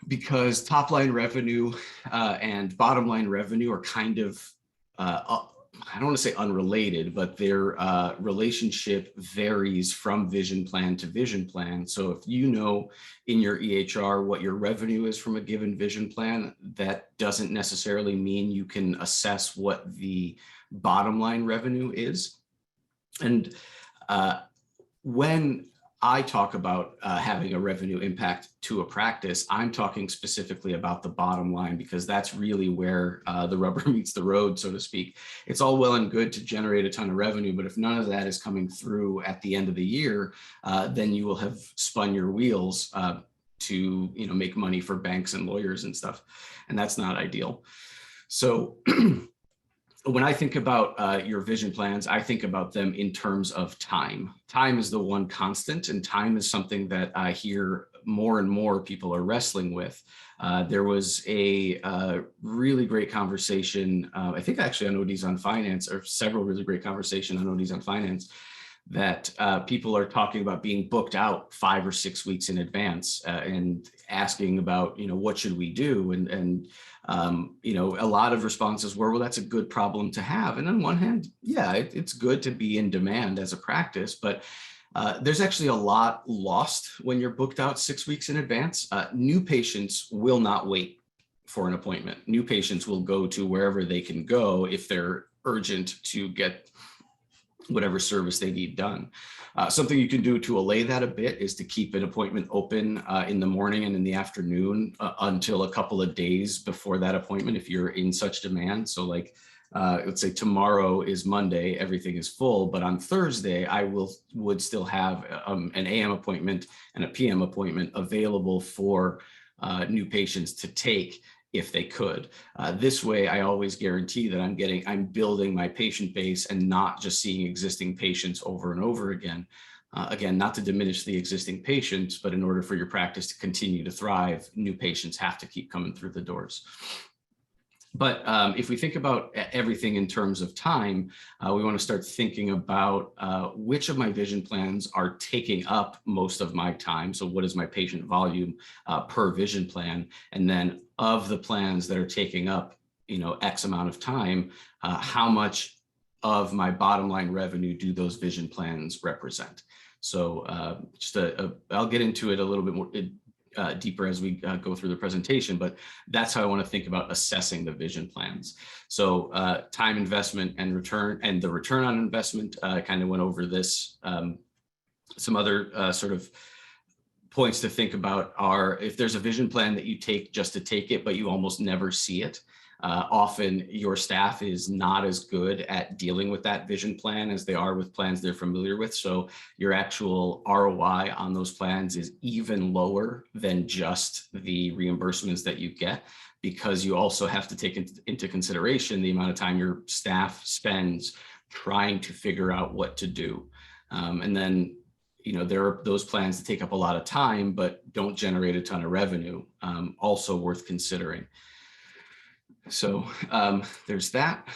because top line revenue and bottom line revenue are kind of, I don't want to say unrelated, but their relationship varies from vision plan to vision plan. So if you know in your EHR what your revenue is from a given vision plan, that doesn't necessarily mean you can assess what the bottom line revenue is. And when I talk about having a revenue impact to a practice, I'm talking specifically about the bottom line, because that's really where the rubber meets the road, so to speak. It's all well and good to generate a ton of revenue, but if none of that is coming through at the end of the year, then you will have spun your wheels to make money for banks and lawyers and stuff, and that's not ideal. So when I think about your vision plans, I think about them in terms of time. Time is the one constant, and time is something that I hear more and more people are wrestling with. There was a really great conversation, I think actually on ODs on Finance, or several really great conversations on ODs on Finance, that people are talking about being booked out 5 or 6 weeks in advance and asking about, what should we do? And a lot of responses were, well, that's a good problem to have. And on one hand, yeah, it's good to be in demand as a practice, but there's actually a lot lost when you're booked out 6 weeks in advance. New patients will not wait for an appointment. New patients will go to wherever they can go if they're urgent to get whatever service they need done. Something you can do to allay that a bit is to keep an appointment open in the morning and in the afternoon until a couple of days before that appointment if you're in such demand. So like let's say tomorrow is Monday, everything is full, but on Thursday, I would still have an AM appointment and a PM appointment available for new patients to take if they could. This way, I always guarantee that I'm building my patient base and not just seeing existing patients over and over again. Again, not to diminish the existing patients, but in order for your practice to continue to thrive, new patients have to keep coming through the doors. But if we think about everything in terms of time, we want to start thinking about which of my vision plans are taking up most of my time. So what is my patient volume per vision plan? And then of the plans that are taking up, X amount of time, how much of my bottom line revenue do those vision plans represent? So I'll get into it a little bit more deeper as we go through the presentation, but that's how I want to think about assessing the vision plans. So time investment and return, and the return on investment, I kind of went over this. Some other sort of points to think about are if there's a vision plan that you take just to take it, but you almost never see it. Often your staff is not as good at dealing with that vision plan as they are with plans they're familiar with. So your actual ROI on those plans is even lower than just the reimbursements that you get, because you also have to take into consideration the amount of time your staff spends trying to figure out what to do. And then, there are those plans that take up a lot of time, but don't generate a ton of revenue, also worth considering. So there's that.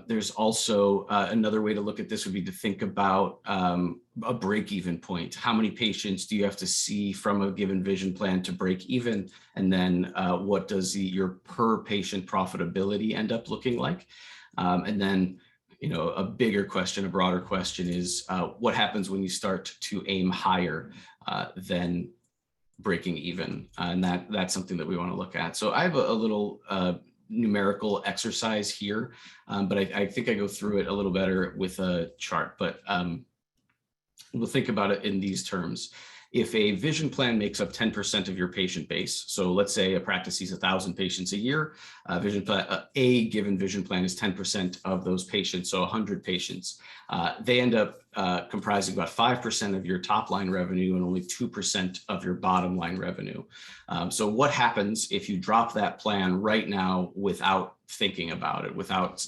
There's also another way to look at this would be to think about a break-even point. How many patients do you have to see from a given vision plan to break even? And then what does your per patient profitability end up looking like? And then, a bigger question, a broader question is what happens when you start to aim higher than breaking even? And that's something that we want to look at. So I have a little numerical exercise here, but I think I go through it a little better with a chart, but we'll think about it in these terms. If a vision plan makes up 10% of your patient base, so let's say a practice sees 1,000 patients a year, a given vision plan is 10% of those patients, so 100 patients. They end up comprising about 5% of your top line revenue and only 2% of your bottom line revenue. So what happens if you drop that plan right now without thinking about it, without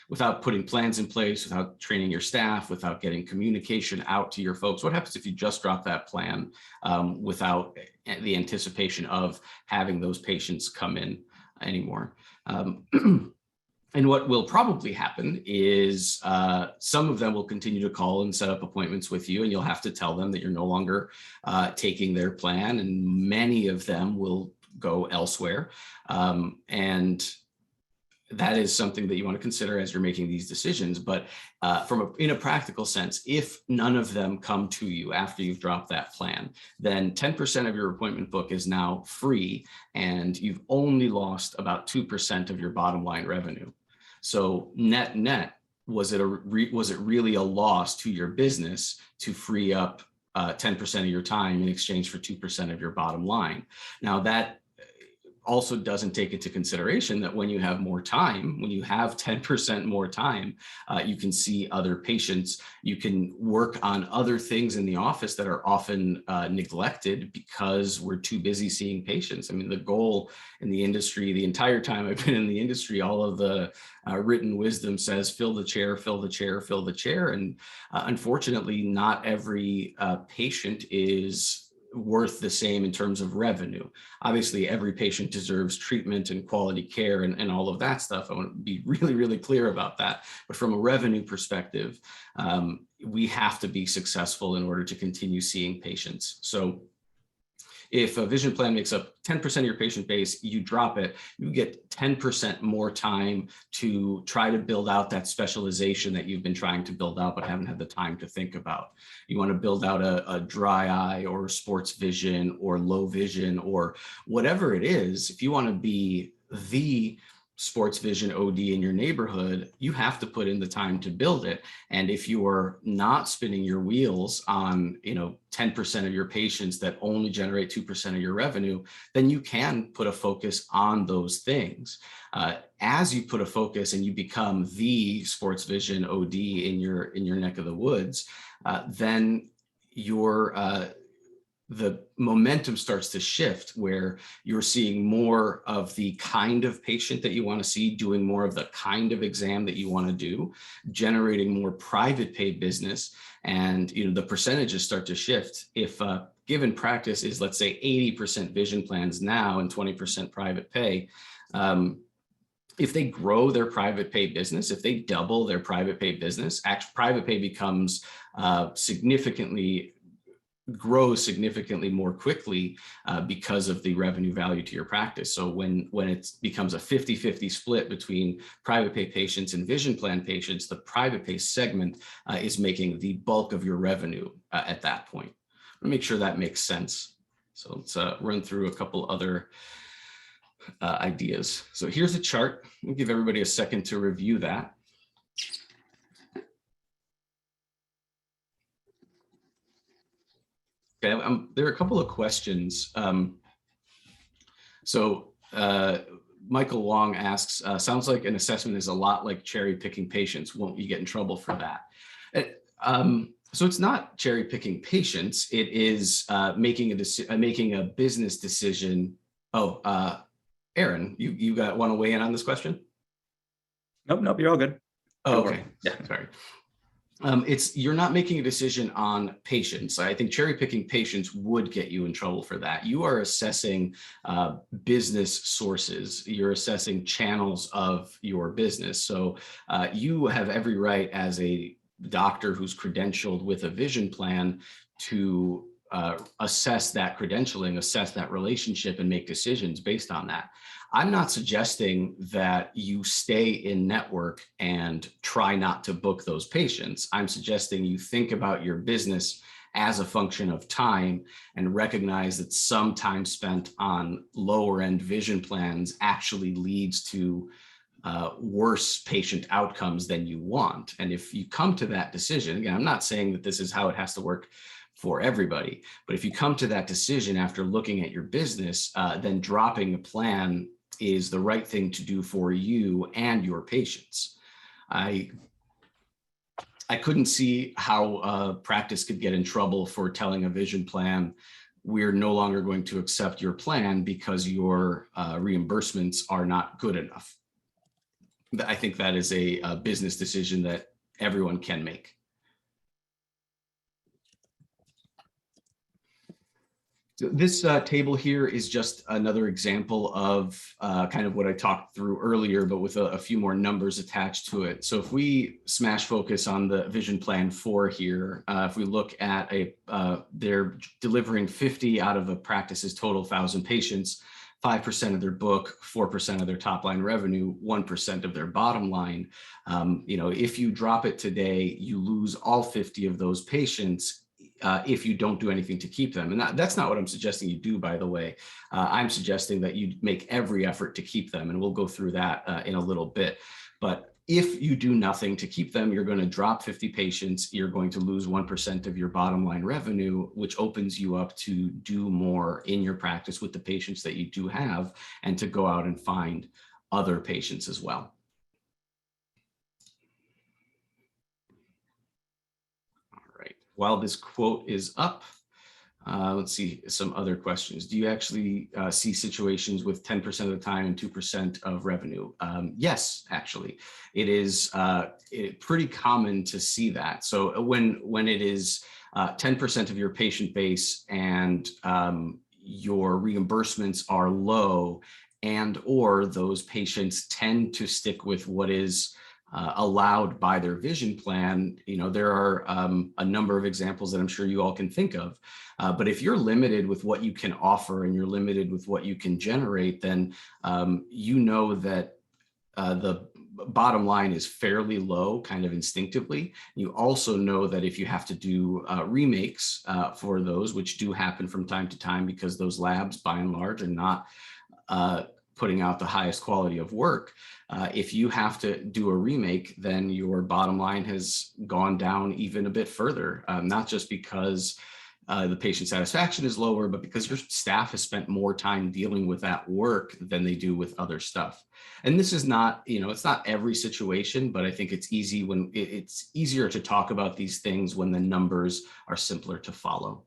without putting plans in place, without training your staff, without getting communication out to your folks? What happens if you just drop that plan without the anticipation of having those patients come in anymore? And what will probably happen is some of them will continue to call and set up appointments with you, and you'll have to tell them that you're no longer taking their plan, and many of them will go elsewhere. And that is something that you want to consider as you're making these decisions. But in a practical sense, if none of them come to you after you've dropped that plan, then 10% of your appointment book is now free, and you've only lost about 2% of your bottom line revenue. So net, was it really a loss to your business to free up 10% of your time in exchange for 2% of your bottom line? Now that also doesn't take into consideration that when you have more time, when you have 10% more time, you can see other patients, you can work on other things in the office that are often neglected because we're too busy seeing patients. I mean, the goal in the industry, the entire time I've been in the industry, all of the written wisdom says, fill the chair, fill the chair, fill the chair. And unfortunately, not every patient is worth the same in terms of revenue. Obviously, every patient deserves treatment and quality care and all of that stuff. I want to be really, really clear about that. But from a revenue perspective, we have to be successful in order to continue seeing patients. So if a vision plan makes up 10% of your patient base, you drop it, you get 10% more time to try to build out that specialization that you've been trying to build out but haven't had the time to think about. You want to build out a dry eye or sports vision or low vision or whatever it is. If you want to be the sports vision OD in your neighborhood, you have to put in the time to build it. And if you are not spinning your wheels on, 10% of your patients that only generate 2% of your revenue, then you can put a focus on those things. As you put a focus and you become the sports vision OD in your neck of the woods, then the momentum starts to shift, where you're seeing more of the kind of patient that you want to see, doing more of the kind of exam that you want to do, generating more private pay business. And the percentages start to shift. If a given practice is, let's say, 80% vision plans now and 20% private pay, if they grow their private pay business, if they double their private pay business, private pay grows significantly more quickly because of the revenue value to your practice. So when it becomes a 50-50 split between private pay patients and vision plan patients, the private pay segment is making the bulk of your revenue at that point. Make sure that makes sense. So let's run through a couple other ideas. So here's a chart. We'll give everybody a second to review that. Okay, there are a couple of questions. Michael Wong asks, sounds like an assessment is a lot like cherry picking patients. Won't you get in trouble for that? So it's not cherry picking patients. It is making a business decision. Oh, Aaron, you want to weigh in on this question? Nope, you're all good. Oh, okay. Yeah, sorry. You're not making a decision on patients. I think cherry picking patients would get you in trouble for that. You are assessing business sources. You're assessing channels of your business. So you have every right as a doctor who's credentialed with a vision plan to assess that credentialing, assess that relationship, and make decisions based on that. I'm not suggesting that you stay in network and try not to book those patients. I'm suggesting you think about your business as a function of time and recognize that some time spent on lower end vision plans actually leads to worse patient outcomes than you want. And if you come to that decision, again, I'm not saying that this is how it has to work for everybody, but if you come to that decision after looking at your business, then dropping a plan is the right thing to do for you and your patients. I couldn't see how a practice could get in trouble for telling a vision plan, we're no longer going to accept your plan because your reimbursements are not good enough. I think that is a business decision that everyone can make. So this table here is just another example of kind of what I talked through earlier, but with a few more numbers attached to it. So if we smash focus on the vision plan 4 here, if we look at they're delivering 50 out of a practice's total 1,000 patients, 5% of their book, 4% of their top line revenue, 1% of their bottom line. If you drop it today, you lose all 50 of those patients if you don't do anything to keep them. And that's not what I'm suggesting you do, by the way. I'm suggesting that you make every effort to keep them, and we'll go through that in a little bit. But if you do nothing to keep them, you're going to drop 50 patients, you're going to lose 1% of your bottom line revenue, which opens you up to do more in your practice with the patients that you do have and to go out and find other patients as well. While this quote is up, let's see some other questions. Do you actually see situations with 10% of the time and 2% of revenue? Yes, actually. It is pretty common to see that. So when it is 10% of your patient base and your reimbursements are low, and or those patients tend to stick with what is allowed by their vision plan, there are a number of examples that I'm sure you all can think of. But if you're limited with what you can offer and you're limited with what you can generate, then that the bottom line is fairly low, kind of instinctively. You also know that if you have to do remakes for those, which do happen from time to time because those labs by and large are not putting out the highest quality of work. If you have to do a remake, then your bottom line has gone down even a bit further, not just because the patient satisfaction is lower, but because your staff has spent more time dealing with that work than they do with other stuff. And this is not, it's not every situation, but I think it's it's easier to talk about these things when the numbers are simpler to follow.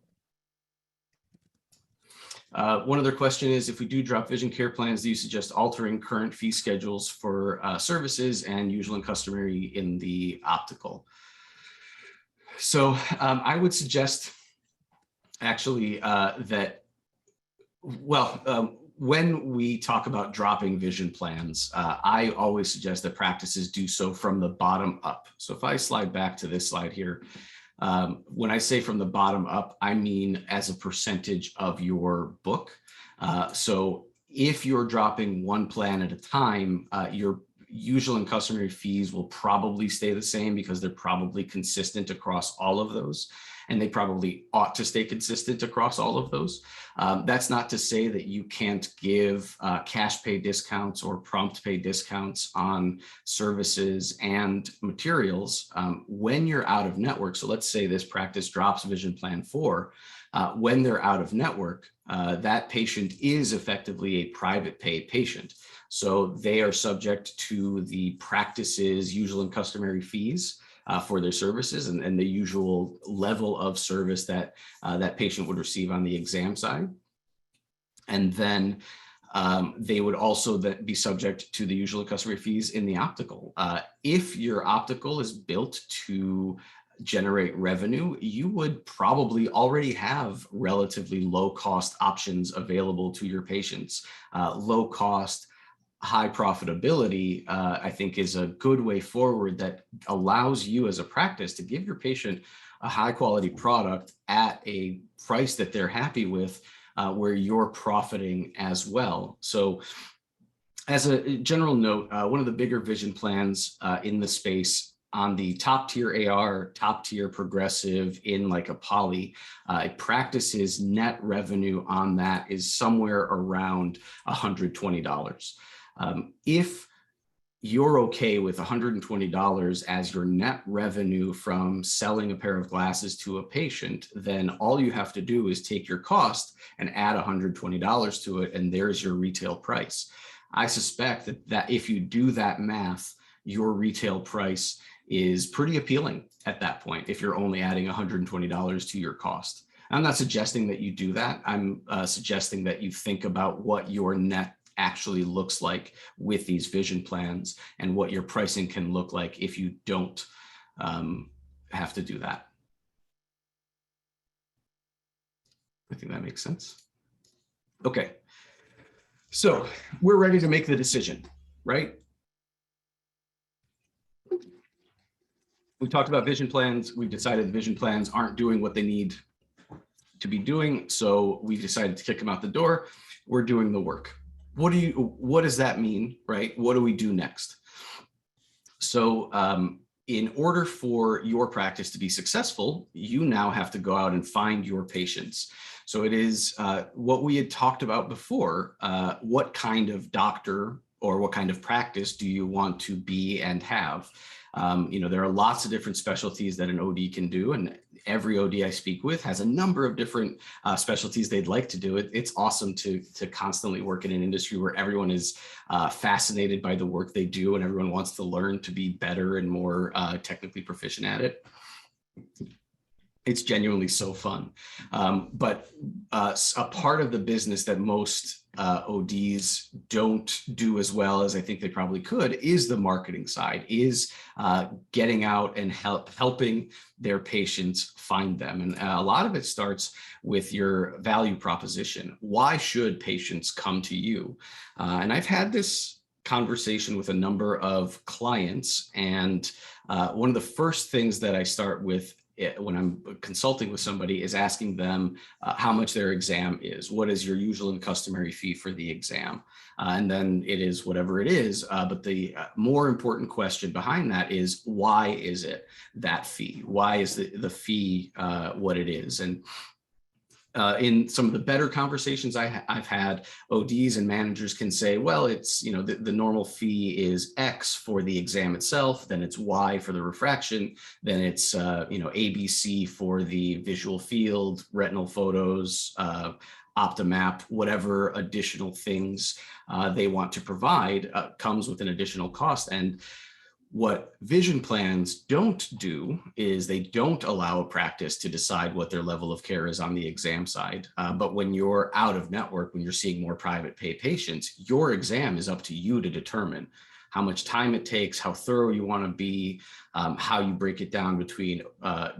One other question is, if we do drop vision care plans, do you suggest altering current fee schedules for services and usual and customary in the optical? So I would suggest actually that, when we talk about dropping vision plans, I always suggest that practices do so from the bottom up. So if I slide back to this slide here, when I say from the bottom up, I mean as a percentage of your book. So if you're dropping one plan at a time, your usual and customary fees will probably stay the same because they're probably consistent across all of those. And they probably ought to stay consistent across all of those. That's not to say that you can't give cash pay discounts or prompt pay discounts on services and materials when you're out of network. So let's say this practice drops Vision Plan 4. When they're out of network, that patient is effectively a private pay patient. So they are subject to the practice's usual and customary fees for their services and the usual level of service that that patient would receive on the exam side. And then they would also be subject to the usual and customary fees in the optical. If your optical is built to generate revenue, you would probably already have relatively low cost options available to your patients. Low cost, high profitability, I think, is a good way forward that allows you as a practice to give your patient a high quality product at a price that they're happy with, where you're profiting as well. So as a general note, one of the bigger vision plans in the space on the top tier AR, top tier progressive in like a poly, practice's net revenue on that is somewhere around $120. If you're okay with $120 as your net revenue from selling a pair of glasses to a patient, then all you have to do is take your cost and add $120 to it, and there's your retail price. I suspect that if you do that math, your retail price is pretty appealing at that point if you're only adding $120 to your cost. I'm not suggesting that you do that. I'm suggesting that you think about what your net actually looks like with these vision plans and what your pricing can look like if you don't have to do that. I think that makes sense. Okay, so we're ready to make the decision, right? We talked about vision plans. We've decided the vision plans aren't doing what they need to be doing, so we decided to kick them out the door. We're doing the work. What does that mean, right? What do we do next? So in order for your practice to be successful, you now have to go out and find your patients. So it is what we had talked about before. What kind of doctor or what kind of practice do you want to be and have? There are lots of different specialties that an OD can do, and every OD I speak with has a number of different specialties they'd like to do. It's awesome to constantly work in an industry where everyone is fascinated by the work they do and everyone wants to learn to be better and more technically proficient at it. It's genuinely so fun. But a part of the business that most ODs don't do as well as I think they probably could is the marketing side, is getting out and helping their patients find them. And a lot of it starts with your value proposition. Why should patients come to you? And I've had this conversation with a number of clients. And one of the first things that I start with when I'm consulting with somebody is asking them how much their exam is. What is your usual and customary fee for the exam? And then it is whatever it is. But the more important question behind that is, why is it that fee? Why is the fee what it is? And In some of the better conversations I've had, ODs and managers can say, well, it's, you know, the normal fee is X for the exam itself, then it's Y for the refraction, then it's, you know, ABC for the visual field, retinal photos, Optimap, whatever additional things they want to provide comes with an additional cost. And what vision plans don't do is they don't allow a practice to decide what their level of care is on the exam side. But when you're out of network, when you're seeing more private pay patients, your exam is up to you to determine how much time it takes, how thorough you want to be, how you break it down between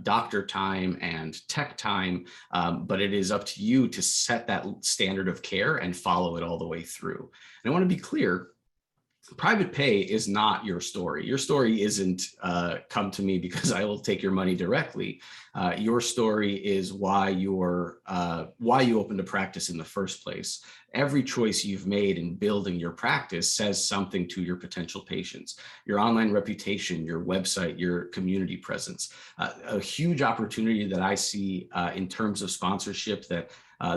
doctor time and tech time. But it is up to you to set that standard of care and follow it all the way through. And I want to be clear, private pay is not your story. Your story isn't come to me because I will take your money directly. Your story is why you opened a practice in the first place. Every choice you've made in building your practice says something to your potential patients. Your online reputation, your website, your community presence. A huge opportunity that I see in terms of sponsorship that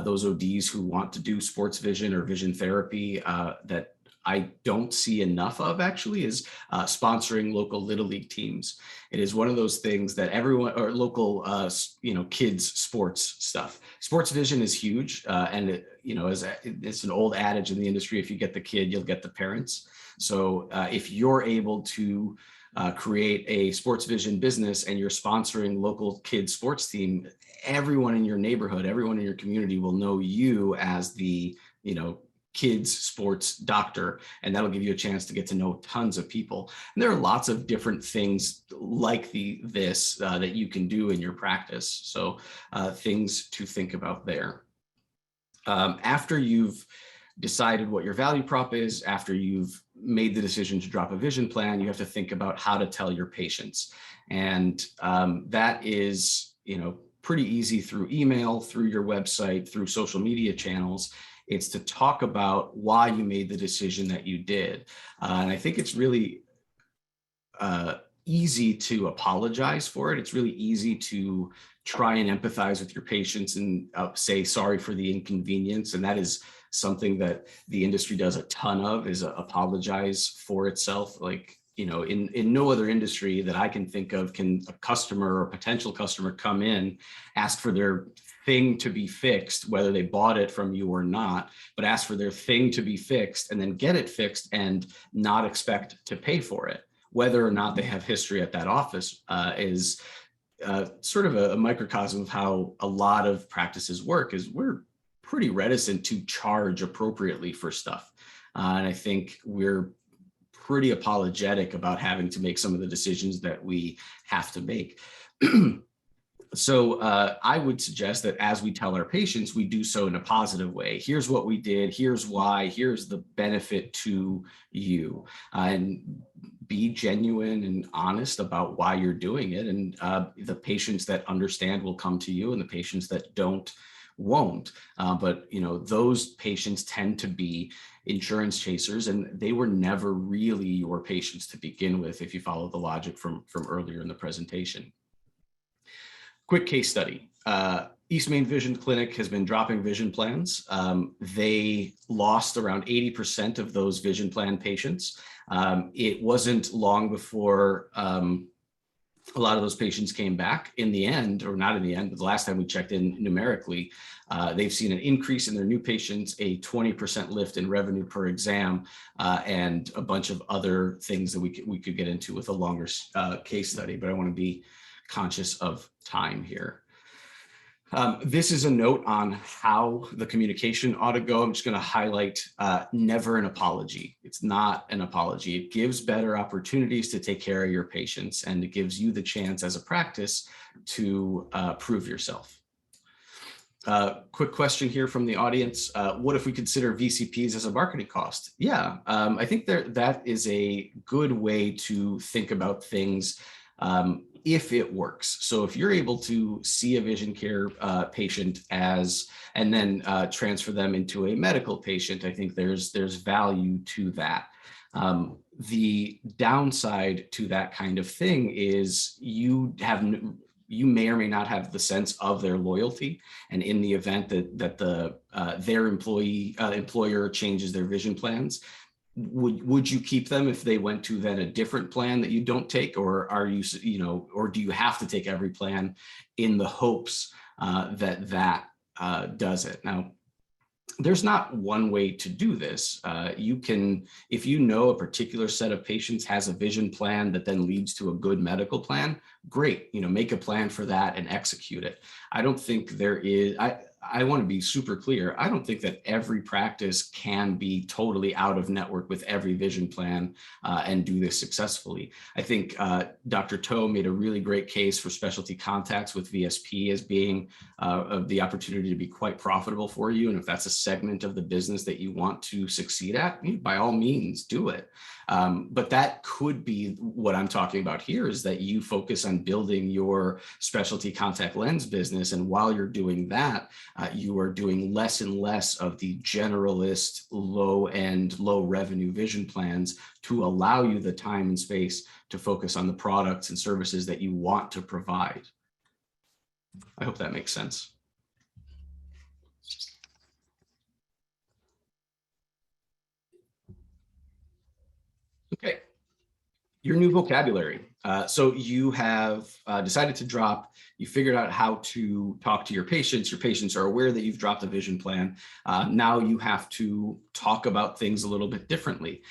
those ODs who want to do sports vision or vision therapy that I don't see enough of actually is sponsoring local Little League teams. It is one of those things that everyone, or local, you know, kids sports stuff. Sports vision is huge. And it, you know, it's an old adage in the industry, if you get the kid, you'll get the parents. So if you're able to create a sports vision business and you're sponsoring local kids sports team, everyone in your neighborhood, everyone in your community will know you as the, you know, kids sports doctor, and that'll give you a chance to get to know tons of people. And there are lots of different things like this that you can do in your practice. So things to think about there. After you've decided what your value prop is, after you've made the decision to drop a vision plan, you have to think about how to tell your patients. And that is, you know, pretty easy through email, through your website, through social media channels. It's to talk about why you made the decision that you did. And I think it's really easy to apologize for it. It's really easy to try and empathize with your patients and say sorry for the inconvenience. And that is something that the industry does a ton of, is apologize for itself. Like, you know, in no other industry that I can think of can a customer or potential customer come in, ask for their thing to be fixed, whether they bought it from you or not, but ask for their thing to be fixed and then get it fixed and not expect to pay for it. Whether or not they have history at that office is sort of a microcosm of how a lot of practices work. Is we're pretty reticent to charge appropriately for stuff. And I think we're pretty apologetic about having to make some of the decisions that we have to make. So I would suggest that as we tell our patients, we do so in a positive way. Here's what we did, here's why, here's the benefit to you, and be genuine and honest about why you're doing it. And the patients that understand will come to you, and the patients that don't won't. But you know, those patients tend to be insurance chasers, and they were never really your patients to begin with, if you follow the logic from earlier in the presentation. Quick case study. East Main Vision Clinic has been dropping vision plans. They lost around 80% of those vision plan patients. It wasn't long before a lot of those patients came back. In the end, or not in the end, but the last time we checked in numerically, they've seen an increase in their new patients, a 20% lift in revenue per exam, and a bunch of other things that we could get into with a longer case study, but I want to be conscious of time here. This is a note on how the communication ought to go. I'm just going to highlight never an apology. It's not an apology. It gives better opportunities to take care of your patients, and it gives you the chance as a practice to prove yourself. Quick question here from the audience. What if we consider VCPs as a marketing cost? Yeah, I think that is a good way to think about things if it works. So if you're able to see a vision care patient and then transfer them into a medical patient, I think there's value to that. The downside to that kind of thing is you have you may or may not have the sense of their loyalty. And in the event that their employer changes their vision plans, would you keep them if they went to then a different plan that you don't take, or are you, or do you have to take every plan in the hopes that does it? Now, there's not one way to do this. You can, if you know a particular set of patients has a vision plan that then leads to a good medical plan, great, make a plan for that and execute it. I don't think there is, I want to be super clear. I don't think that every practice can be totally out of network with every vision plan and do this successfully. I think Dr. Toe made a really great case for specialty contacts with VSP as being the opportunity to be quite profitable for you. And if that's a segment of the business that you want to succeed at, by all means, do it. But that could be what I'm talking about here, is that you focus on building your specialty contact lens business. And while you're doing that, you are doing less and less of the generalist, low-end, low-revenue vision plans to allow you the time and space to focus on the products and services that you want to provide. I hope that makes sense. Okay, your new vocabulary. So you have decided to drop, you figured out how to talk to your patients are aware that you've dropped a vision plan. Now you have to talk about things a little bit differently.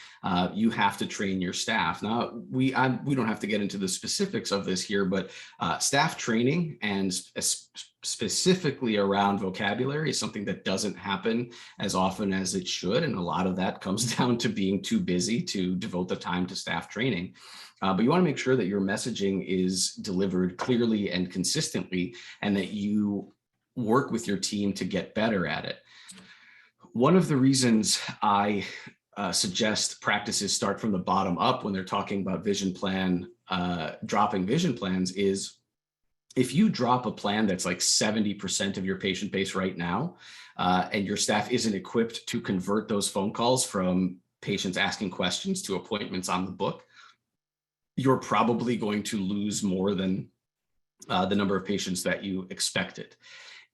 You have to train your staff. Now, we don't have to get into the specifics of this here, but staff training and specifically around vocabulary is something that doesn't happen as often as it should. And a lot of that comes down to being too busy to devote the time to staff training. But you want to make sure that your messaging is delivered clearly and consistently, and that you work with your team to get better at it. One of the reasons I suggest practices start from the bottom up when they're talking about vision plan, dropping vision plans, is if you drop a plan that's like 70% of your patient base right now, and your staff isn't equipped to convert those phone calls from patients asking questions to appointments on the book, you're probably going to lose more than the number of patients that you expected.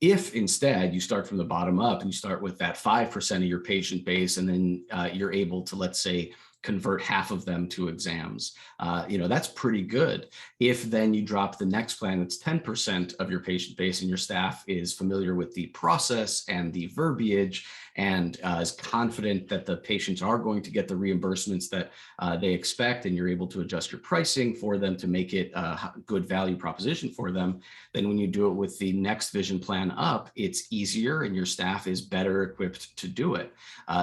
If instead you start from the bottom up and you start with that 5% of your patient base, and then you're able to, let's say, convert half of them to exams, that's pretty good. If then you drop the next plan that's 10% of your patient base and your staff is familiar with the process and the verbiage and is confident that the patients are going to get the reimbursements that they expect, and you're able to adjust your pricing for them to make it a good value proposition for them, then when you do it with the next vision plan up, it's easier and your staff is better equipped to do it.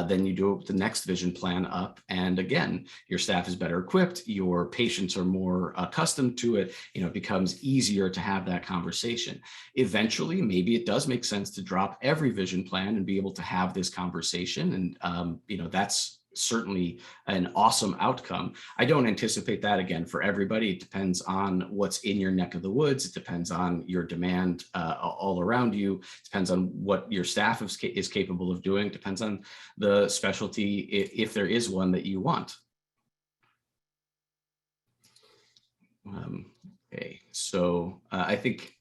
Then you do it with the next vision plan up, and again, your staff is better equipped, your patients are more accustomed to it, it becomes easier to have that conversation. Eventually, maybe it does make sense to drop every vision plan and be able to have this conversation. And, that's certainly an awesome outcome. I don't anticipate that again for everybody. It depends on what's in your neck of the woods. It depends on your demand all around you. It depends on what your staff is capable of doing. It depends on the specialty, if there is one that you want. Okay, so I think,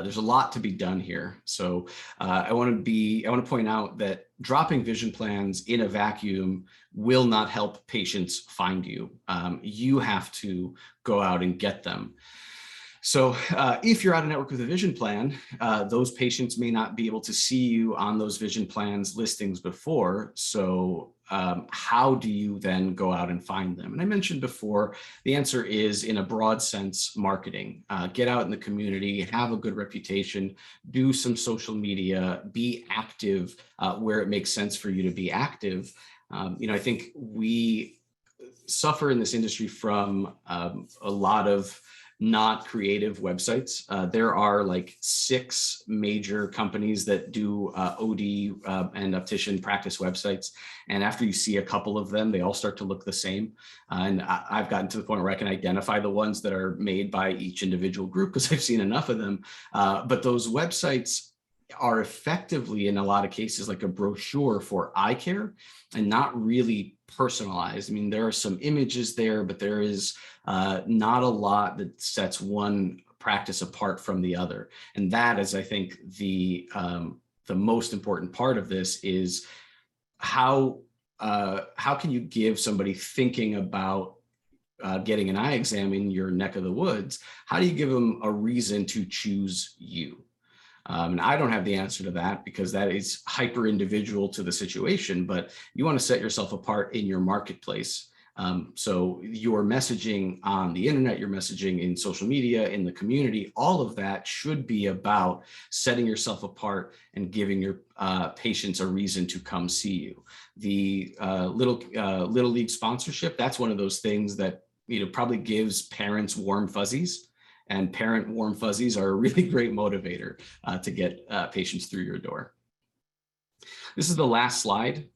there's a lot to be done here. So I want to point out that dropping vision plans in a vacuum will not help patients find you. You have to go out and get them. So if you're out of network with a vision plan, those patients may not be able to see you on those vision plans listings before. So how do you then go out and find them? And I mentioned before, the answer is, in a broad sense, marketing. Get out in the community, have a good reputation, do some social media, be active where it makes sense for you to be active. I think we suffer in this industry from a lot of not creative websites. There are like 6 major companies that do OD and optician practice websites. And after you see a couple of them, they all start to look the same. And I've gotten to the point where I can identify the ones that are made by each individual group because I've seen enough of them. But those websites are effectively, in a lot of cases, like a brochure for eye care and not really personalized. I mean, there are some images there, but there is not a lot that sets one practice apart from the other. And that is, I think, the most important part of this is how can you give somebody thinking about getting an eye exam in your neck of the woods, how do you give them a reason to choose you? And I don't have the answer to that because that is hyper individual to the situation, but you want to set yourself apart in your marketplace. So your messaging on the internet, your messaging in social media, in the community, all of that should be about setting yourself apart and giving your patients a reason to come see you. The Little League sponsorship, that's one of those things that probably gives parents warm fuzzies, and parent warm fuzzies are a really great motivator to get patients through your door. This is the last slide.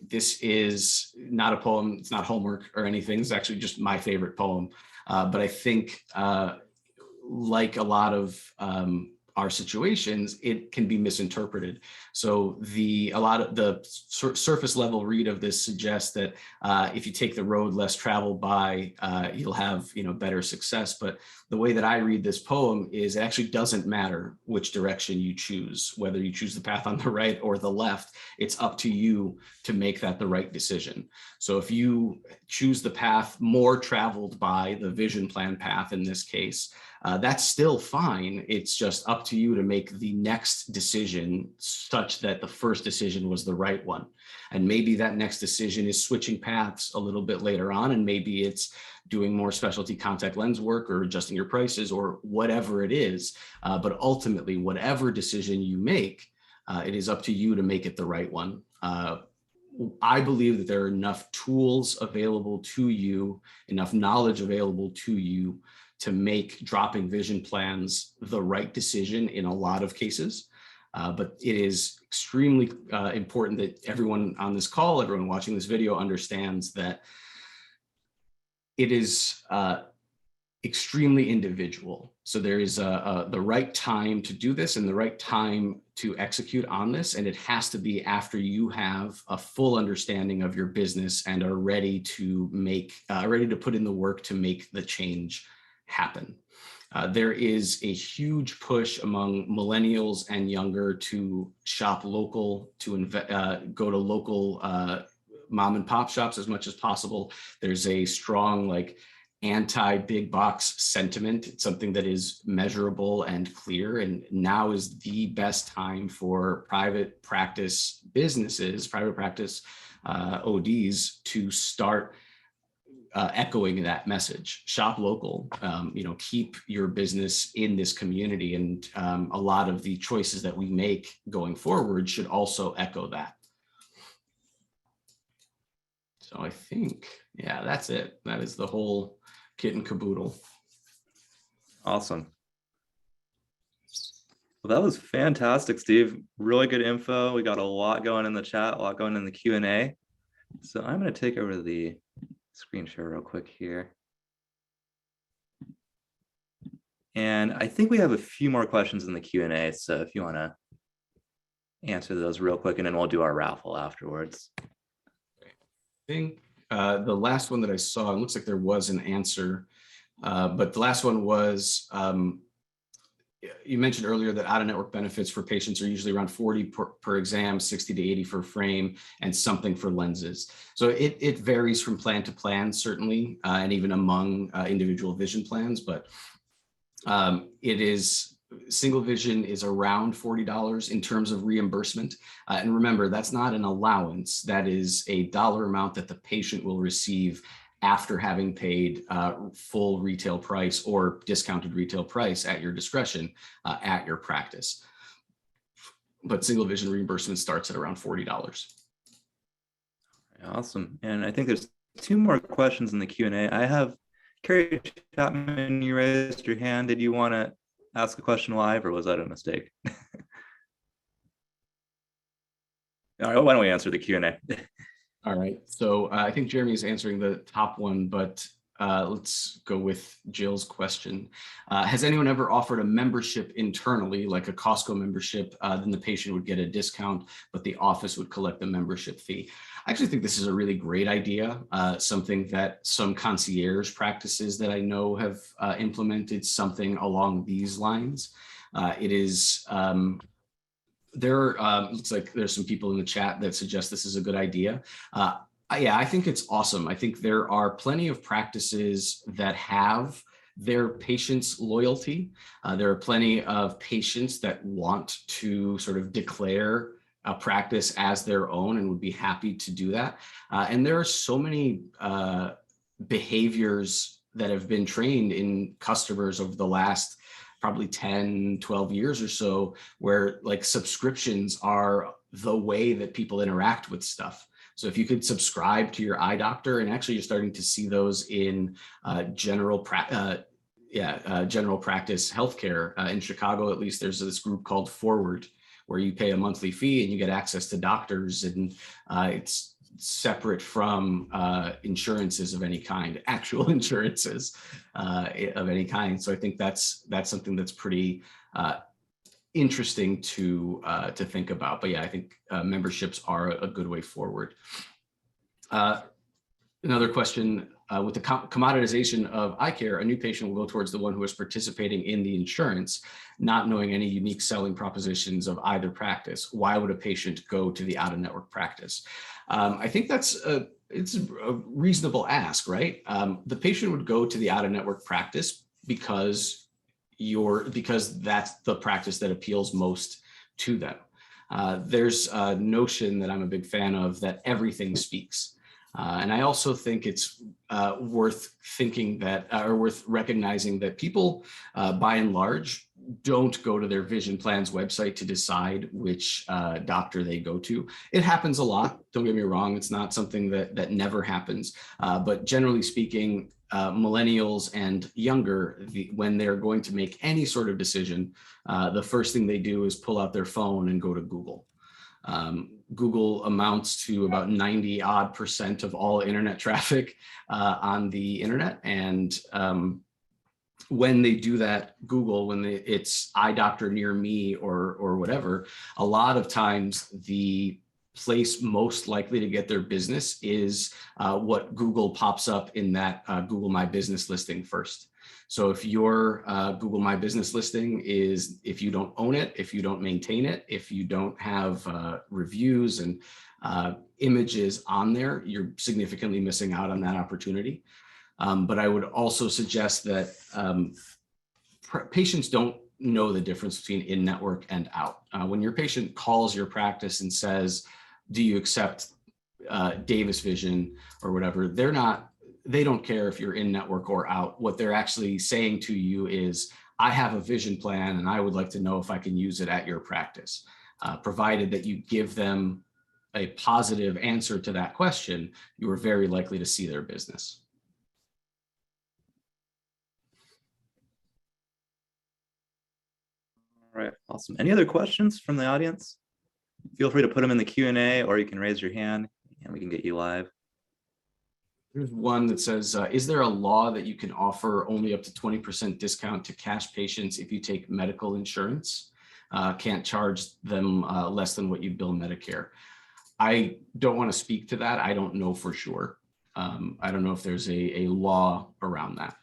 This is not a poem. It's not homework or anything. It's actually just my favorite poem. But I think like a lot of our situations, it can be misinterpreted. So a lot of the surface level read of this suggests that if you take the road less traveled by, you'll have better success. But the way that I read this poem is it actually doesn't matter which direction you choose, whether you choose the path on the right or the left. It's up to you to make that the right decision. So if you choose the path more traveled by, the vision plan path in this case, that's still fine. It's just up to you to make the next decision such that the first decision was the right one. And maybe that next decision is switching paths a little bit later on, and maybe it's doing more specialty contact lens work or adjusting your prices or whatever it is. But ultimately, whatever decision you make, it is up to you to make it the right one. I believe that there are enough tools available to you, enough knowledge available to you to make dropping vision plans the right decision in a lot of cases. But it is extremely important that everyone on this call, everyone watching this video understands that it is extremely individual. So there is the right time to do this and the right time to execute on this. And it has to be after you have a full understanding of your business and are ready to put in the work to make the change happen. There is a huge push among millennials and younger to shop local, to go to local mom and pop shops as much as possible. There's a strong anti-big box sentiment. It's something that is measurable and clear. And now is the best time for private practice businesses, private practice ODs to start echoing that message. Shop local, keep your business in this community. And a lot of the choices that we make going forward should also echo that. So I think, yeah, that's it. That is the whole kit and caboodle. Awesome. Well, that was fantastic, Steve. Really good info. We got a lot going in the chat, a lot going in the Q&A. So I'm going to take over the screen share real quick here. And I think we have a few more questions in the Q&A. So if you want to answer those real quick, and then we'll do our raffle afterwards. I think the last one that I saw, it looks like there was an answer, but the last one was, you mentioned earlier that out-of-network benefits for patients are usually around 40 per exam, 60 to 80 for frame, and something for lenses. So it varies from plan to plan, certainly, and even among individual vision plans, but single vision is around $40 in terms of reimbursement. And remember, that's not an allowance. That is a dollar amount that the patient will receive after having paid full retail price or discounted retail price at your discretion at your practice. But single vision reimbursement starts at around $40. Awesome. And I think there's two more questions in the Q&A. I have Carrie Chapman, you raised your hand. Did you want to ask a question live, or was that a mistake? All right, why don't we answer the Q&A? All right, so I think Jeremy is answering the top one, but let's go with Jill's question. Has anyone ever offered a membership internally, like a Costco membership, then the patient would get a discount, but the office would collect the membership fee? I actually think this is a really great idea, something that some concierge practices that I know have implemented something along these lines. It is, looks like there's some people in the chat that suggest this is a good idea. Yeah, I think it's awesome. I think there are plenty of practices that have their patients' loyalty. There are plenty of patients that want to sort of declare a practice as their own and would be happy to do that. And there are so many behaviors that have been trained in customers over the last probably 10, 12 years or so, where like subscriptions are the way that people interact with stuff. So if you could subscribe to your eye doctor, and actually you're starting to see those in general practice healthcare. In Chicago, at least, there's this group called Forward, where you pay a monthly fee and you get access to doctors, and it's separate from insurances of any kind, actual insurances of any kind. So I think that's something that's pretty interesting to think about. But yeah, I think memberships are a good way forward. Another question, with the commoditization of eye care, a new patient will go towards the one who is participating in the insurance, not knowing any unique selling propositions of either practice. Why would a patient go to the out-of-network practice? I think it's a reasonable ask, right? The patient would go to the out-of-network practice because that's the practice that appeals most to them. There's a notion that I'm a big fan of, that everything speaks. And I also think it's worth thinking that, or worth recognizing that people, by and large, don't go to their vision plan's website to decide which doctor they go to. It happens a lot, don't get me wrong. It's not something that never happens. But generally speaking, millennials and younger, when they're going to make any sort of decision, the first thing they do is pull out their phone and go to Google. Google amounts to about 90% of all internet traffic on the internet. And when they do that, Google, it's eye doctor near me or whatever, a lot of times the place most likely to get their business is what Google pops up in that Google My Business listing first. So if your Google My Business listing is, if you don't own it, if you don't maintain it, if you don't have reviews and images on there, you're significantly missing out on that opportunity. But I would also suggest that patients don't know the difference between in-network and out. When your patient calls your practice and says, do you accept Davis Vision or whatever, they don't care if you're in network or out. What they're actually saying to you is, I have a vision plan and I would like to know if I can use it at your practice. Provided that you give them a positive answer to that question, you are very likely to see their business. All right, awesome. Any other questions from the audience? Feel free to put them in the Q&A, or you can raise your hand and we can get you live. There's one that says, is there a law that you can offer only up to 20% discount to cash patients if you take medical insurance? Can't charge them less than what you bill Medicare. I don't want to speak to that. I don't know for sure. I don't know if there's a law around that.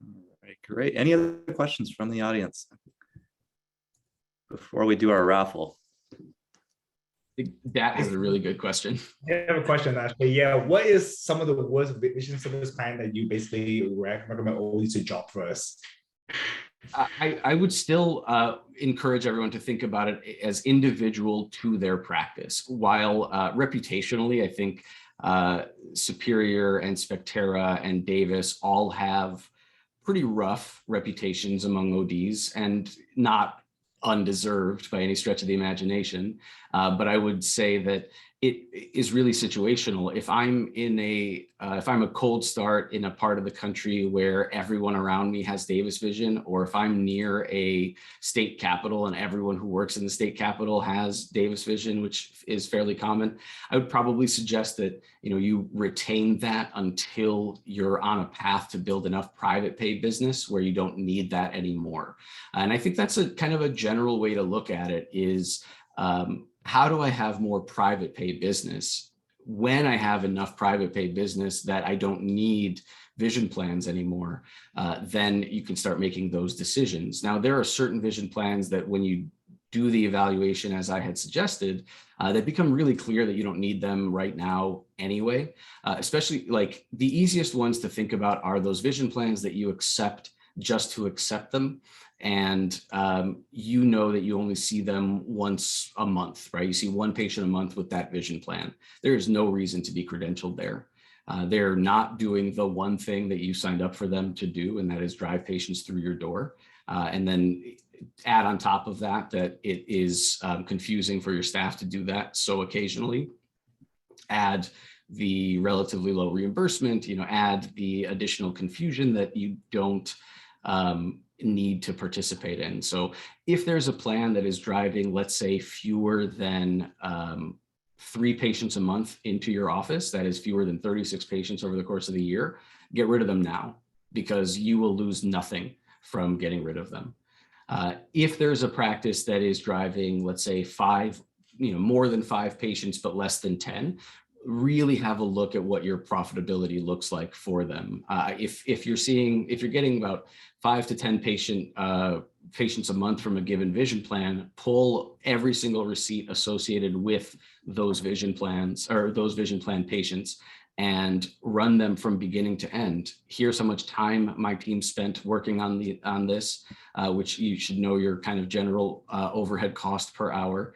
All right, great. Any other questions from the audience before we do our raffle? That is a really good question. I have a question, actually. Yeah, what is some of the worst vision service plan that you basically recommend always to drop first? I would still encourage everyone to think about it as individual to their practice. While reputationally, I think Superior and Spectera and Davis all have pretty rough reputations among ODs, and not undeserved by any stretch of the imagination. But I would say that it is really situational. If I'm in if I'm a cold start in a part of the country where everyone around me has Davis vision, or if I'm near a state capital and everyone who works in the state capital has Davis vision, which is fairly common, I would probably suggest that, you retain that until you're on a path to build enough private pay business where you don't need that anymore. And I think that's a kind of a general way to look at it is, how do I have more private pay business when I have enough private pay business that I don't need vision plans anymore? Then you can start making those decisions. Now, there are certain vision plans that when you do the evaluation, as I had suggested, they become really clear that you don't need them right now anyway. Especially like the easiest ones to think about are those vision plans that you accept just to accept them. And you know that you only see them once a month, right? You see one patient a month with that vision plan. There is no reason to be credentialed there. They're not doing the one thing that you signed up for them to do, and that is drive patients through your door. And then add on top of that, that it is confusing for your staff to do that so occasionally. Add the relatively low reimbursement, add the additional confusion that you don't need to participate in. So if there's a plan that is driving, let's say, fewer than 3 patients a month into your office, that is fewer than 36 patients over the course of the year, get rid of them now, because you will lose nothing from getting rid of them. If there's a practice that is driving, let's say 5, more than 5 patients, but less than 10, really have a look at what your profitability looks like for them. If you're getting about 5 to 10 patients a month from a given vision plan, pull every single receipt associated with those vision plans or those vision plan patients and run them from beginning to end. Here's how much time my team spent working on this, which you should know your kind of general overhead cost per hour.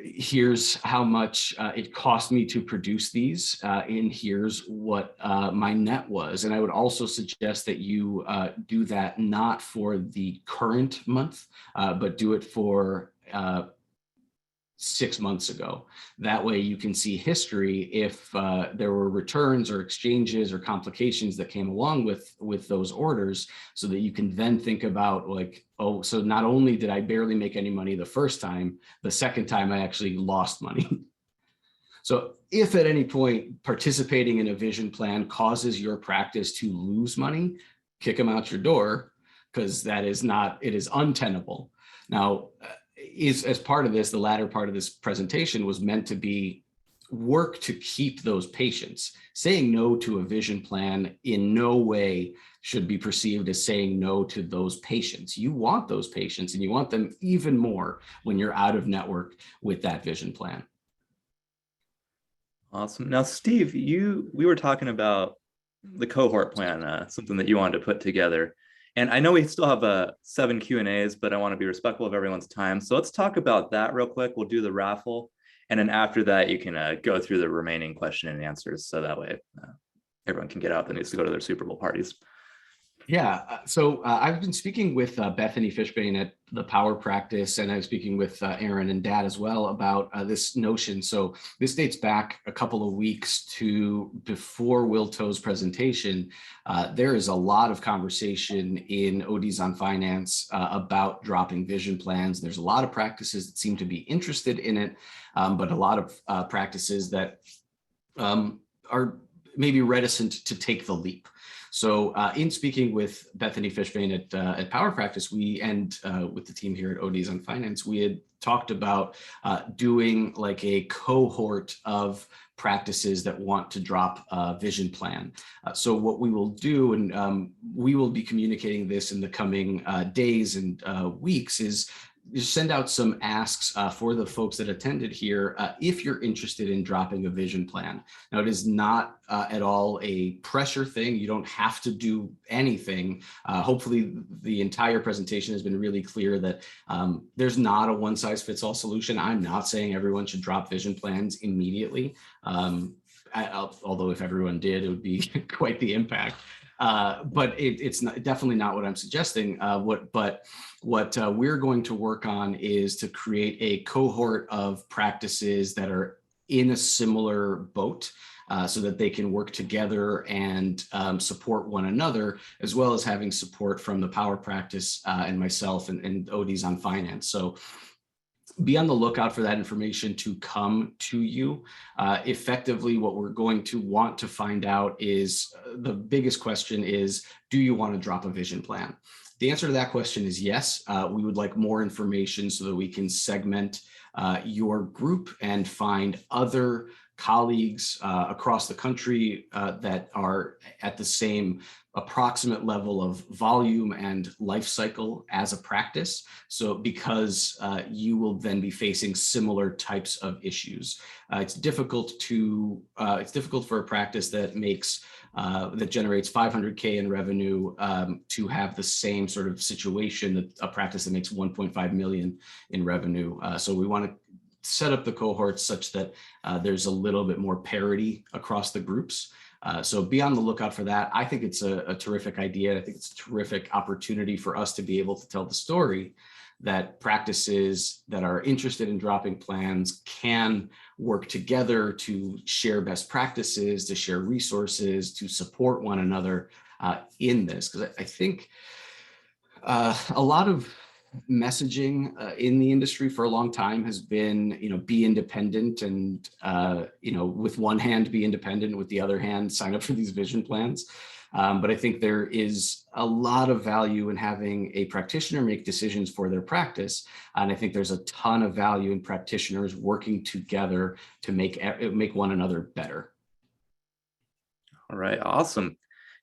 Here's how much it cost me to produce these, and here's what my net was. And I would also suggest that you do that not for the current month, but do it for 6 months ago. That way you can see history if there were returns or exchanges or complications that came along with those orders, so that you can then think about like, oh, so not only did I barely make any money the first time, the second time I actually lost money. So if at any point participating in a vision plan causes your practice to lose money, kick them out your door, because it is untenable. Now, as part of this, the latter part of this presentation was meant to be work to keep those patients. Saying no to a vision plan in no way should be perceived as saying no to those patients. You want those patients, and you want them even more when you're out of network with that vision plan. Awesome. Now, Steve, we were talking about the cohort plan, something that you wanted to put together. And I know we still have 7 Q&As, but I want to be respectful of everyone's time. So let's talk about that real quick. We'll do the raffle. And then after that, you can go through the remaining question and answers. So that way everyone can get out that needs to go to their Super Bowl parties. Yeah, so I've been speaking with Bethany Fishbane at the Power Practice, and I was speaking with Aaron and Dad as well about this notion. So this dates back a couple of weeks to before Will Toe's presentation. There is a lot of conversation in ODs on Finance about dropping vision plans. There's a lot of practices that seem to be interested in it, but a lot of practices that are maybe reticent to take the leap. So in speaking with Bethany Fishbane at Power Practice, and with the team here at ODs on Finance, we had talked about doing like a cohort of practices that want to drop a vision plan. So what we will do, and we will be communicating this in the coming days and weeks, is just send out some asks for the folks that attended here if you're interested in dropping a vision plan. Now, it is not at all a pressure thing. You don't have to do anything. Hopefully, the entire presentation has been really clear that there's not a one-size-fits-all solution. I'm not saying everyone should drop vision plans immediately, although if everyone did, it would be quite the impact. But it's definitely not what I'm suggesting. What we're going to work on is to create a cohort of practices that are in a similar boat, so that they can work together and support one another, as well as having support from the power practice and myself and ODs on finance. So be on the lookout for that information to come to you. Effectively, what we're going to want to find out is, the biggest question is, do you want to drop a vision plan? The answer to that question is yes. We would like more information so that we can segment your group and find other colleagues across the country that are at the same approximate level of volume and life cycle as a practice. So because you will then be facing similar types of issues. It's difficult for a practice that generates 500K in revenue to have the same sort of situation that a practice that makes 1.5 million in revenue. So we want to set up the cohorts such that there's a little bit more parity across the groups. So be on the lookout for that. I think it's a terrific idea. I think it's a terrific opportunity for us to be able to tell the story that practices that are interested in dropping plans can work together to share best practices, to share resources, to support one another in this. Because I think a lot of messaging in the industry for a long time has been, be independent and, with one hand, be independent, with the other hand, sign up for these vision plans. But I think there is a lot of value in having a practitioner make decisions for their practice. And I think there's a ton of value in practitioners working together to make one another better. All right, awesome.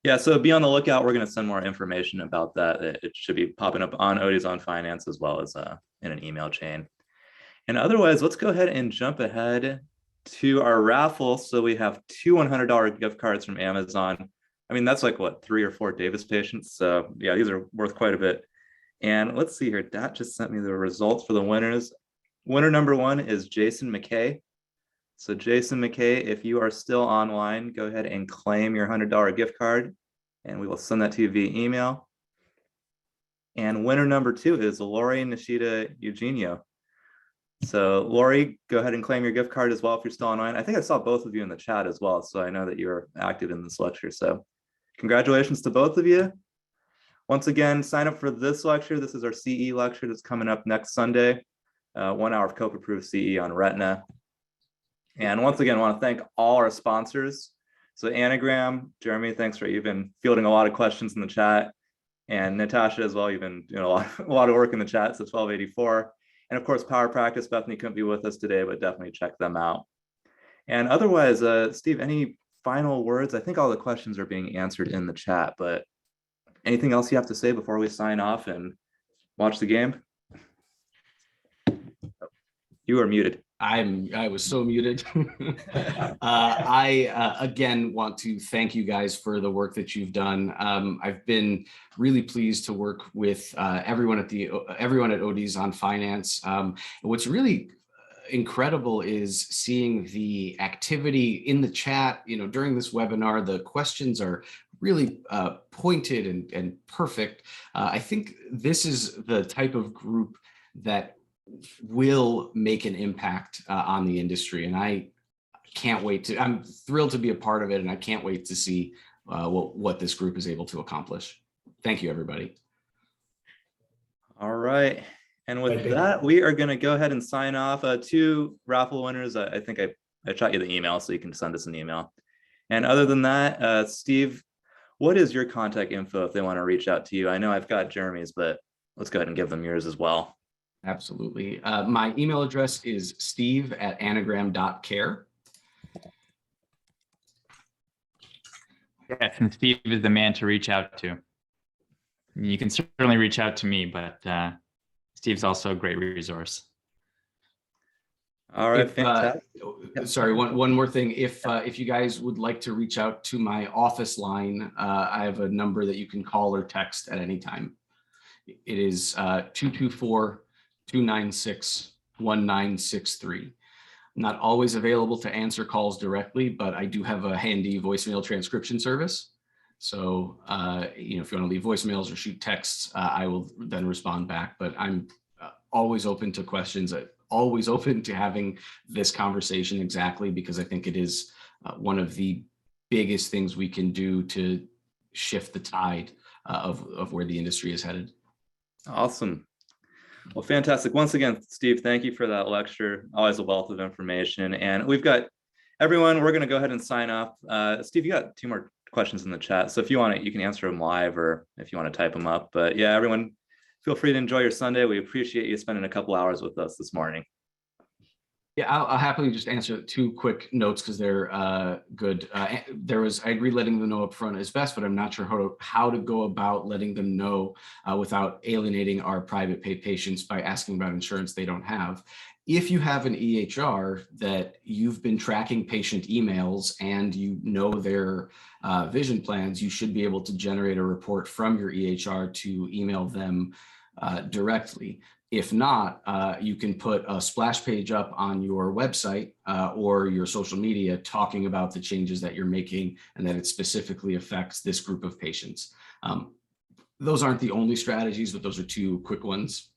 Yeah, so be on the lookout. We're going to send more information about that. It should be popping up on ODs on Finance as well as in an email chain. And otherwise, let's go ahead and jump ahead to our raffle. So we have 2 $100 gift cards from Amazon. I mean, that's like what, 3 or 4 Davis patients. So yeah, these are worth quite a bit. And let's see here. Dat just sent me the results for the winners. Winner number 1 is Jason McKay. So Jason McKay, if you are still online, go ahead and claim your $100 gift card, and we will send that to you via email. And winner number 2 is Lori Nishida Eugenio. So Lori, go ahead and claim your gift card as well if you're still online. I think I saw both of you in the chat as well, so I know that you're active in this lecture. So congratulations to both of you. Once again, sign up for this lecture. This is our CE lecture that's coming up next Sunday, 1 hour of COPE-approved CE on retina. And once again, I want to thank all our sponsors. So Anagram, Jeremy, thanks for, you've been fielding a lot of questions in the chat. And Natasha as well, you've been doing a lot of work in the chat, so 1284. And of course, Power Practice, Bethany couldn't be with us today, but definitely check them out. And otherwise, Steve, any final words? I think all the questions are being answered in the chat, but anything else you have to say before we sign off and watch the game? You are muted. I was so muted. I again want to thank you guys for the work that you've done. I've been really pleased to work with everyone at ODs on Finance. What's really incredible is seeing the activity in the chat. During this webinar, the questions are really pointed and perfect. I think this is the type of group that will make an impact on the industry, and I can't wait to. I'm thrilled to be a part of it, and I can't wait to see what this group is able to accomplish. Thank you, everybody. All right, and with that, we are going to go ahead and sign off. 2 raffle winners. I think I shot you the email, so you can send us an email. And other than that, Steve, what is your contact info if they want to reach out to you? I know I've got Jeremy's, but let's go ahead and give them yours as well. Absolutely. My email address is steve@anagram.care. Yes, and Steve is the man to reach out to. You can certainly reach out to me, but Steve's also a great resource. All right, fantastic. Sorry, one more thing. If you guys would like to reach out to my office line, I have a number that you can call or text at any time. It is 224-296-1963. I'm not always available to answer calls directly, but I do have a handy voicemail transcription service. So, you know, if you want to leave voicemails or shoot texts, I will then respond back. But I'm always open to questions, always open to having this conversation, exactly because I think it is one of the biggest things we can do to shift the tide of where the industry is headed. Awesome. Well, fantastic. Once again, Steve, thank you for that lecture. Always a wealth of information. And we've got everyone, we're going to go ahead and sign off. Steve, you got 2 more questions in the chat. So if you want it, you can answer them live, or if you want to type them up. But yeah, everyone, feel free to enjoy your Sunday. We appreciate you spending a couple hours with us this morning. Yeah, I'll happily just answer 2 quick notes because they're good. I agree letting them know up front is best, but I'm not sure how to go about letting them know without alienating our private pay patients by asking about insurance they don't have. If you have an EHR that you've been tracking patient emails and you know their vision plans, you should be able to generate a report from your EHR to email them directly. If not, you can put a splash page up on your website or your social media talking about the changes that you're making and that it specifically affects this group of patients. Those aren't the only strategies, but those are 2 quick ones.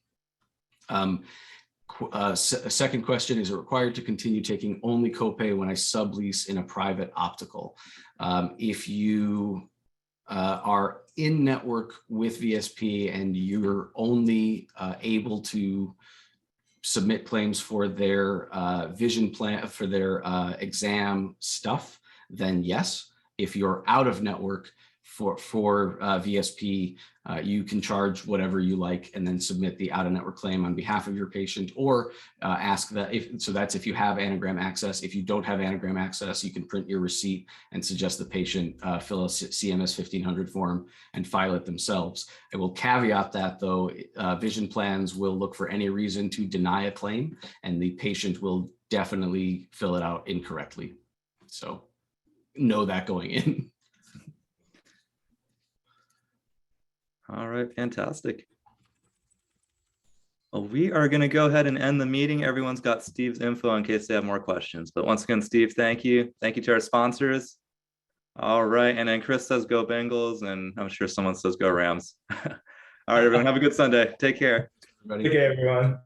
Second question, is it required to continue taking only copay when I sublease in a private optical? If you are in network with VSP and you're only able to submit claims for their vision plan, for their exam stuff, then yes. If you're out of network for VSP, you can charge whatever you like and then submit the out-of-network claim on behalf of your patient, or ask that so that's if you have Anagram access. If you don't have Anagram access, you can print your receipt and suggest the patient fill a CMS 1500 form and file it themselves. I will caveat that though, vision plans will look for any reason to deny a claim, and the patient will definitely fill it out incorrectly. So know that going in. All right, fantastic. Well, we are going to go ahead and end the meeting. Everyone's got Steve's info in case they have more questions. But once again, Steve, thank you. Thank you to our sponsors. All right, and then Chris says go Bengals, and I'm sure someone says go Rams. All right, everyone, have a good Sunday. Take care. Everybody. Take care, everyone.